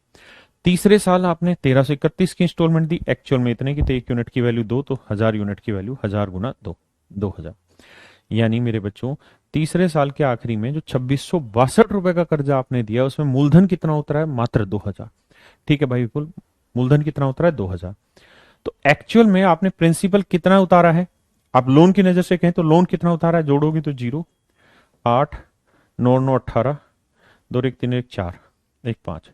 तीसरे साल आपने 1,331 की इंस्टॉलमेंट दी, एक्चुअल में इतने की, तो 1 यूनिट की वैल्यू 2, तो 1,000 यूनिट की वैल्यू 1,000 गुना 2, 2,000। यानी मेरे बच्चों तीसरे साल के आखिरी में जो 2,662 रुपए का कर्जा आपने दिया उसमें मूलधन कितना उतरा है? मात्र 2,000। ठीक है भाई विपुल, मूलधन कितना उतरा है? 2,000। तो एक्चुअल में आपने प्रिंसिपल कितना उतारा है? आप लोन की नजर से कहें तो लोन कितना उतारा है? जोड़ोगे तो 0, 8, 9 9 18, 2 1 3 1 4 1 5,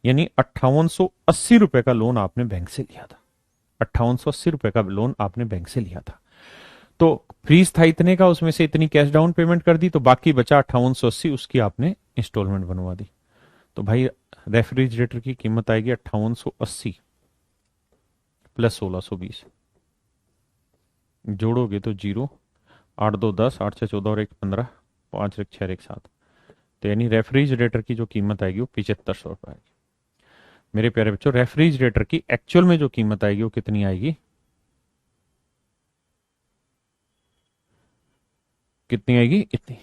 यानी 5,880 रुपए का लोन आपने बैंक से लिया था। 5,880 रुपए का लोन आपने बैंक से लिया था। तो फ्रीज था इतने का, उसमें से इतनी कैश डाउन पेमेंट कर दी, तो बाकी बचा 5,880, उसकी आपने इंस्टॉलमेंट बनवा दी। तो भाई रेफ्रिजरेटर की कीमत आएगी 5,880 प्लस 1,620, जोड़ोगे तो 0, 8 2 10, 8 6 14 और 1 15, 5 1 6 1 7। तो यानी रेफ्रिजरेटर की जो कीमत आएगी वो 7,500 रुपए आएगी। मेरे प्यारे बच्चों, रेफ्रिजरेटर की एक्चुअल में जो कीमत आएगी वो कितनी आएगी? कितनी आएगी? इतनी।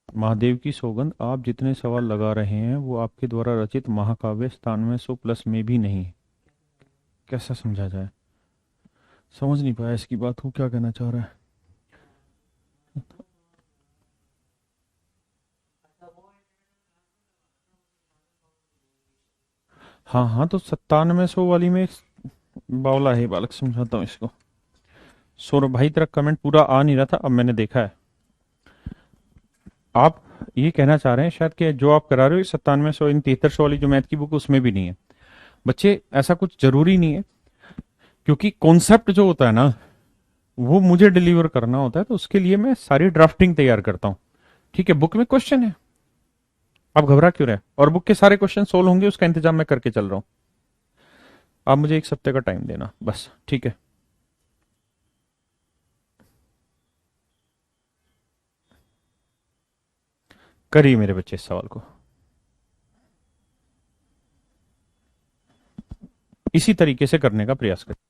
महादेव की सौगंध, आप जितने सवाल लगा रहे हैं वो आपके द्वारा रचित महाकाव्य 9700 प्लस में भी नहीं है। कैसा समझा जाए? समझ नहीं पाया इसकी बात को, क्या कहना चाह रहा है? हाँ हाँ, तो 9700 वाली में बावला है बालक, समझाता हूँ इसको। सौरभ भाई तेरा कमेंट पूरा आ नहीं रहा था, अब मैंने देखा है। आप ये कहना चाह रहे हैं शायद कि जो आप करा रहे हो 9700 इन 7300 वाली जो मैथ की बुक उसमें भी नहीं है। बच्चे ऐसा कुछ जरूरी नहीं है, क्योंकि कॉन्सेप्ट जो होता है ना वो मुझे डिलीवर करना होता है, तो उसके लिए मैं सारी ड्राफ्टिंग तैयार करता हूँ। ठीक है, बुक में क्वेश्चन है, आप घबरा क्यों रहे, और बुक के सारे क्वेश्चन सोल्व होंगे, उसका इंतजाम मैं करके चल रहा हूँ। आप मुझे एक हफ्ते का टाइम देना बस, ठीक है। करिए मेरे बच्चे इस सवाल को, इसी तरीके से करने का प्रयास करिए।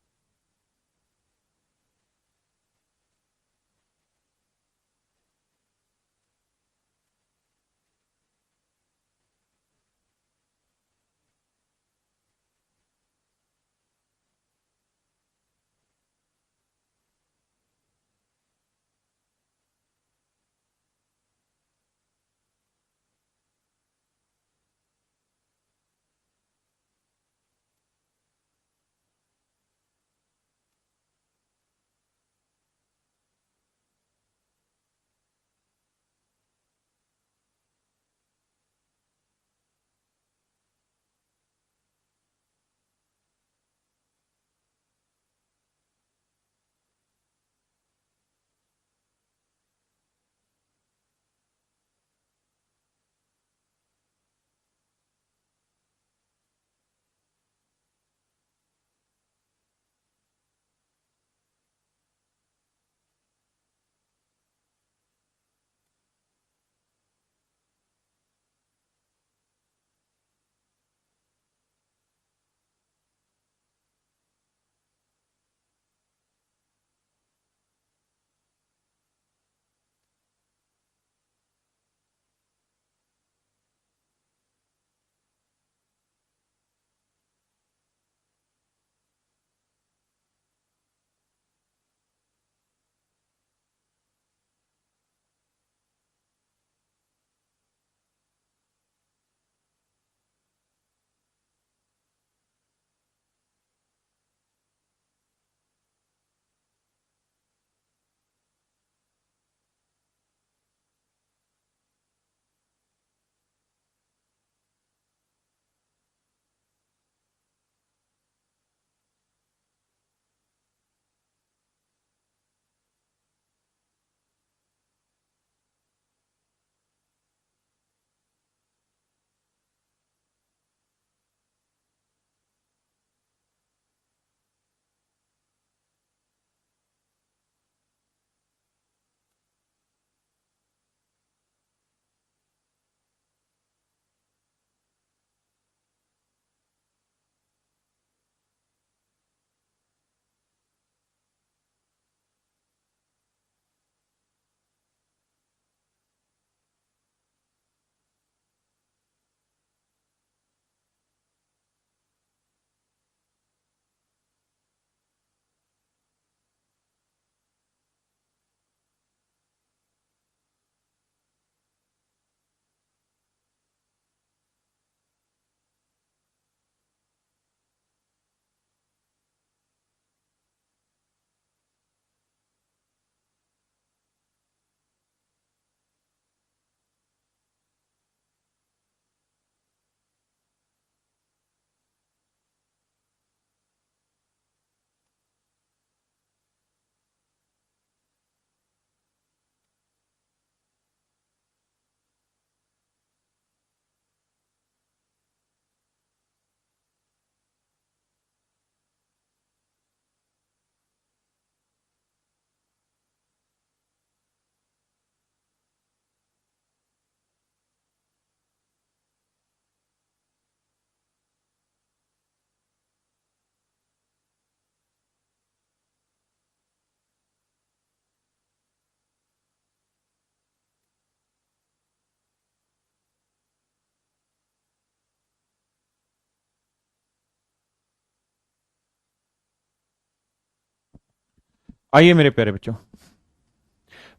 आइए मेरे प्यारे बच्चों,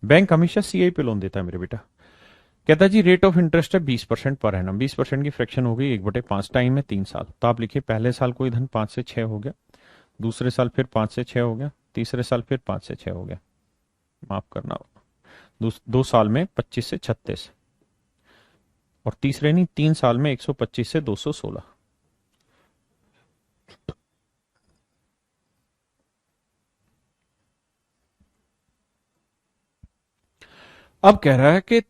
बैंक हमेशा सीआई पे लोन देता है मेरे बेटा। कहता है जी रेट ऑफ इंटरेस्ट है 20% पर एनम। 20% की फ्रैक्शन हो गई 1/5, टाइम है 3 साल। तो आप लिखिए पहले साल कोई धन 5 से 6 हो गया, दूसरे साल फिर 5 से 6 हो गया, तीसरे साल फिर 5 से 6 हो गया, माफ करना, 2 साल में 25 से 36, और तीसरे नहीं 3 साल में 125 से 216। अब कह रहा है कि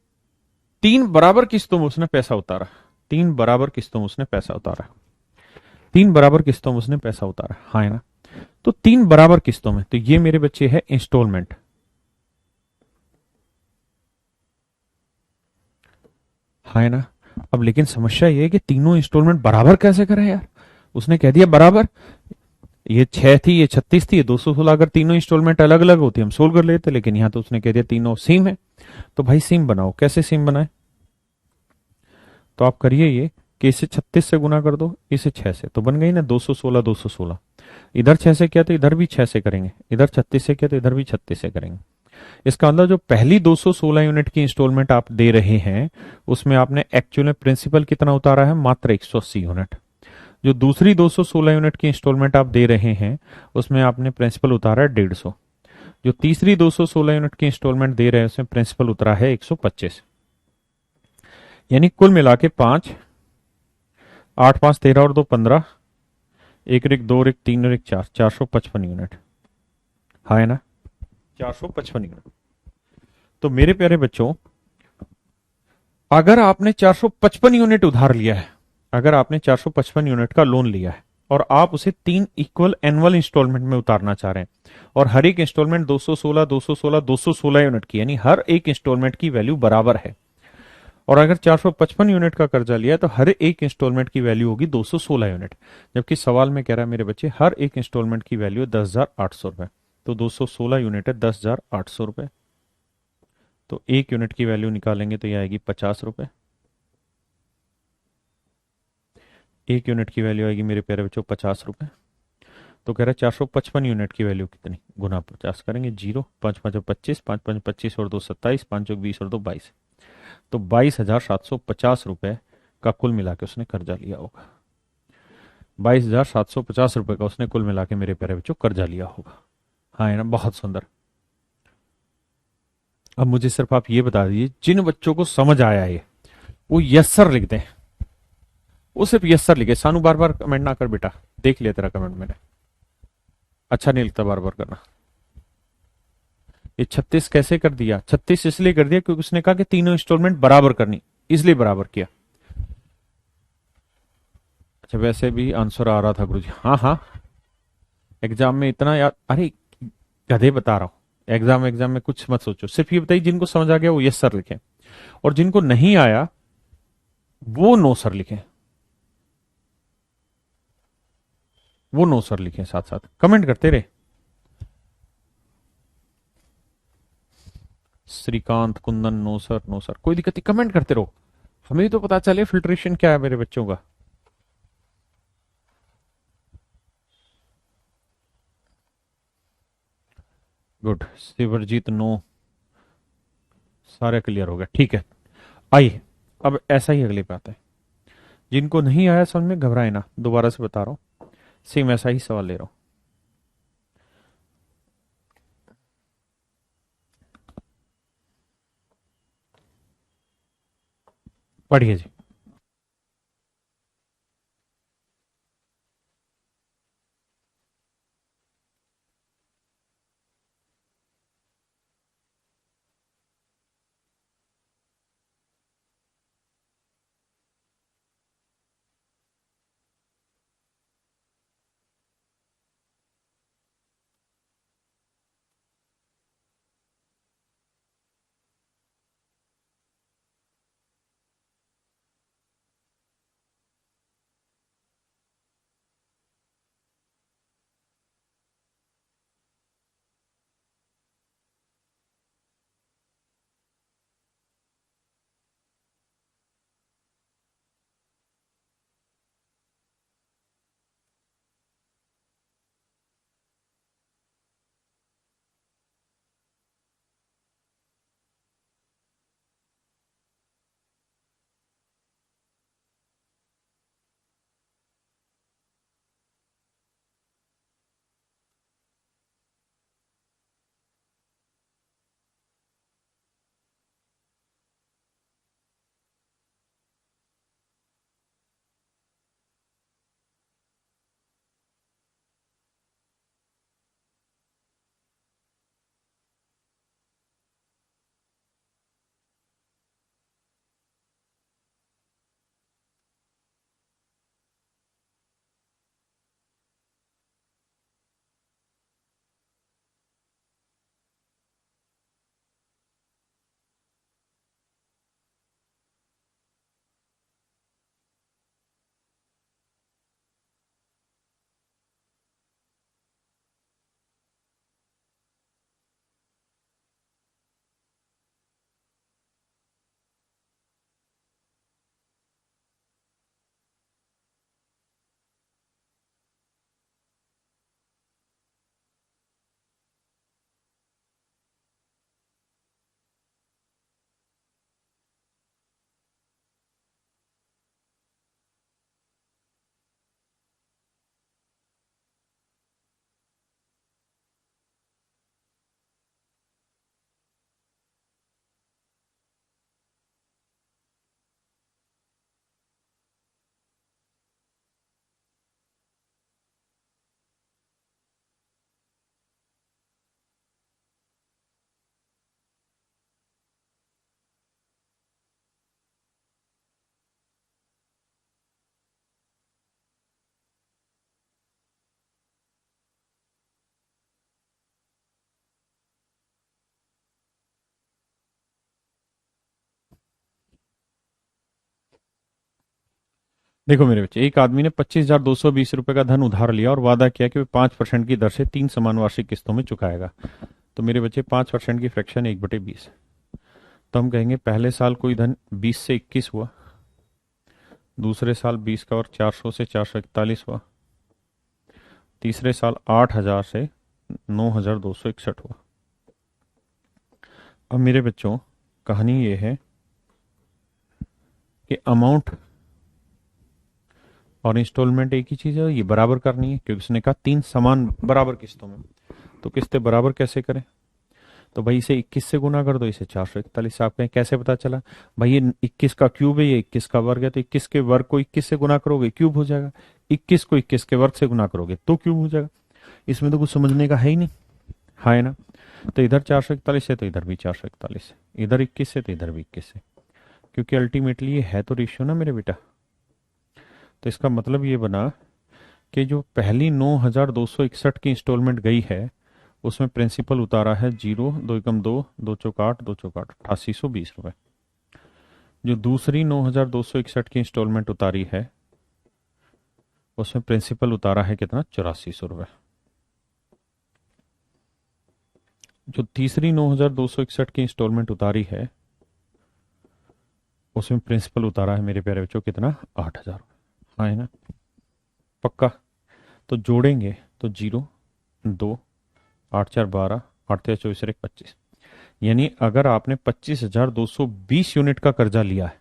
3 बराबर किस्तों में उसने पैसा उतारा, 3 बराबर किस्तों में उसने पैसा उतारा, 3 बराबर किस्तों में उसने पैसा उतारा, हाँ है ना। तो 3 बराबर किस्तों में, तो ये मेरे बच्चे है इंस्टॉलमेंट, हाँ है ना। अब लेकिन समस्या ये है कि तीनों इंस्टॉलमेंट बराबर कैसे करें यार। उसने कह दिया बराबर, ये 6 थी, ये 36 थी, ये 216। अगर तीनों इंस्टॉलमेंट अलग अलग होती हम सोल्व कर लेते, लेकिन यहां तो उसने कह दिया तीनों सेम है। तो भाई सेम बनाओ, कैसे सेम बनाए। तो आप करिए ये कि इसे 36 से गुना कर दो, इसे 6 से, तो बन गई ना 216 216। इधर 6 से किया तो इधर भी 6 से करेंगे, इधर 36 से किया तो इधर भी 36 से करेंगे। इसका मतलब जो पहली 216 यूनिट की इंस्टॉलमेंट आप दे रहे हैं उसमें आपने एक्चुअल में प्रिंसिपल कितना उतारा है, मात्र 180 यूनिट। जो दूसरी 216 यूनिट की इंस्टॉलमेंट आप दे रहे हैं उसमें आपने प्रिंसिपल उतारा है 150। जो तीसरी 216 यूनिट की इंस्टॉलमेंट दे रहे हैं उसमें प्रिंसिपल उतरा है 125। यानी कुल मिला के 5, 8 5 13 और 2 15, एक रिक 2 रिक 3 रिक 4, 455 यूनिट, हाँ है ना, 455 यूनिट। तो मेरे प्यारे बच्चों, अगर आपने 455 यूनिट उधार लिया है, अगर आपने 455 यूनिट का लोन लिया है और आप उसे 3 इक्वल एनुअल इंस्टॉलमेंट में उतारना चाह रहे हैं, और हर एक इंस्टॉलमेंट 216 216 216 यूनिट की, यानी हर एक इंस्टॉलमेंट की वैल्यू बराबर है, और अगर 455 यूनिट का कर्जा लिया है तो हर एक इंस्टॉलमेंट की वैल्यू होगी 216 यूनिट। जबकि सवाल में कह रहा है मेरे बच्चे हर एक इंस्टॉलमेंट की वैल्यू है 10,800 रुपए। तो 216 यूनिट है 10,800 रुपए। तो एक यूनिट की वैल्यू निकालेंगे तो यह आएगी 50 रुपए। एक यूनिट की वैल्यू आएगी मेरे प्यारे बच्चों 50 रुपए। तो कह रहा है 455 यूनिट की वैल्यू कितनी, गुना 50 करेंगे, 0 5 5 25, 5 5 25 और 2 27, 5 20 और 2 22। तो 22,750 रुपए का कुल मिला के उसने कर्जा लिया होगा। 22,750 रुपए का उसने कुल मिला के मेरे प्यारे बच्चों कर्जा लिया होगा, हाँ है ना, बहुत सुंदर। अब मुझे सिर्फ आप ये बता दीजिए जिन बच्चों को समझ आया ये वो यस सर लिख दें, वो सिर्फ यस सर लिखे। सानू बार बार कमेंट ना कर बेटा, देख लिया तेरा कमेंट मैंने, अच्छा नहीं लगता बार बार करना। ये 36 कैसे कर दिया, 36 इसलिए कर दिया क्योंकि उसने कहा कि तीनों इंस्टॉलमेंट बराबर करनी, इसलिए बराबर किया। अच्छा वैसे भी आंसर आ रहा था गुरुजी, हाँ हाँ, एग्जाम में इतना याद, अरे गधे बता रहा हूं, एग्जाम एग्जाम में कुछ मत सोचो, सिर्फ ये बताइए जिनको समझ आ गया वो यस सर लिखें, और जिनको नहीं आया वो नो सर लिखें, वो नो सर लिखें, साथ साथ कमेंट करते रहे। Shrikant Kundan no sir, no sir, कोई दिक्कत नहीं, कमेंट करते रहो, हमें तो पता चले फिल्ट्रेशन क्या है मेरे बच्चों का। गुड, शिवरजीत नो, सारे क्लियर हो गया, ठीक है। आइए अब ऐसा ही अगले पे आते हैं। जिनको नहीं आया समझ में घबराए ना, दोबारा से बता रहा हूं, सेम ऐसा ही सवाल ले रहा हूं, पढ़िए जी। देखो मेरे बच्चे, एक आदमी ने 25,220 रुपए का धन उधार लिया और वादा किया कि वह 5% की दर से 3 समान वार्षिक किस्तों में चुकाएगा। तो मेरे बच्चे 5% की फ्रैक्शन 1/20। तो हम कहेंगे पहले साल कोई धन 20 से 21 हुआ, दूसरे साल 20 का और 400 से 441 हुआ, तीसरे साल 8,000 से 9,261 हुआ। अब मेरे बच्चों, कहानी ये है कि अमाउंट और इंस्टॉलमेंट एक ही चीज है, ये बराबर करनी है क्योंकि उसने कहा 3 समान बराबर किस्तों में। तो किस्तें बराबर कैसे करें? तो भाई इसे 21 से गुना कर दो, इसे 441 से। आप कहें कैसे पता चला? भाई ये 21 का क्यूब है, ये 21 का वर्ग है, तो 21 के वर्ग को 21 से गुना करोगे क्यूब हो जाएगा, 21 को 21 के वर्ग से गुना करोगे तो क्यूब हो जाएगा। इसमें तो कुछ समझने का है ही नहीं, है ना? तो इधर 441 है तो इधर भी 441 है, इधर 21 है तो इधर भी 21 है, क्योंकि अल्टीमेटली ये है तो रेशियो ना मेरे बेटा। तो इसका मतलब ये बना कि जो पहली 9,261 की इंस्टॉलमेंट गई है उसमें प्रिंसिपल उतारा है 0, 2 एकम 2, 2 चौक 8, 2 चौक 8, 8820 रुपए। जो दूसरी 9,261 की इंस्टॉलमेंट उतारी है उसमें प्रिंसिपल उतारा है कितना? 8400 रुपए। जो तीसरी 9,261 की इंस्टॉलमेंट उतारी है उसमें प्रिंसिपल उतारा है मेरे प्यारे बच्चों कितना? 8,000। हाँ है ना? पक्का? तो जोड़ेंगे तो 0, 2, 8 4 12, 8 3 24 1 25। यानी अगर आपने 25,220 यूनिट का कर्जा लिया है,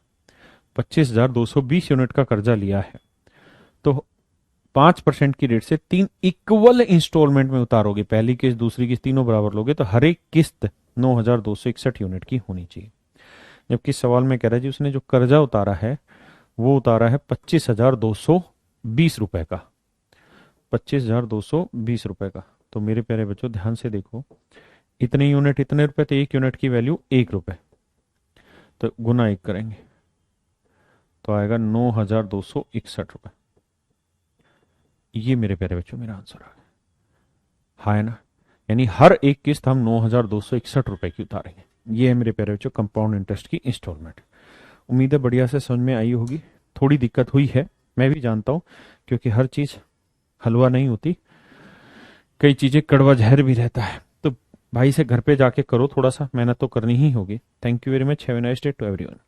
25,220 यूनिट का कर्जा लिया है, तो 5% की रेट से 3 इक्वल इंस्टॉलमेंट में उतारोगे, पहली किस्त दूसरी किस्त तीनों बराबर लोगे, तो हर एक किस्त 9,261 यूनिट की होनी चाहिए। जबकि इस सवाल में कह रहा है जी उसने जो कर्जा उतारा है वो उतारा है 25,220 रुपए का, 25,220 रुपए का। तो मेरे प्यारे बच्चों ध्यान से देखो, इतने यूनिट इतने रुपए, तो 1 यूनिट की वैल्यू 1 रुपए, तो गुना 1 करेंगे तो आएगा 9,261 रुपए। ये मेरे प्यारे बच्चों मेरा आंसर आ गया, हाँ है ना? यानी हर एक किस्त हम 9,261 रुपए की उतारेंगे। ये है मेरे प्यारे बच्चों कंपाउंड इंटरेस्ट की इंस्टॉलमेंट। उम्मीद है बढ़िया से समझ में आई होगी। थोड़ी दिक्कत हुई है, मैं भी जानता हूं, क्योंकि हर चीज हलवा नहीं होती, कई चीजें कड़वा जहर भी रहता है। तो भाई से घर पे जाके करो, थोड़ा सा मेहनत तो करनी ही होगी। Thank you very much, have a nice day to everyone.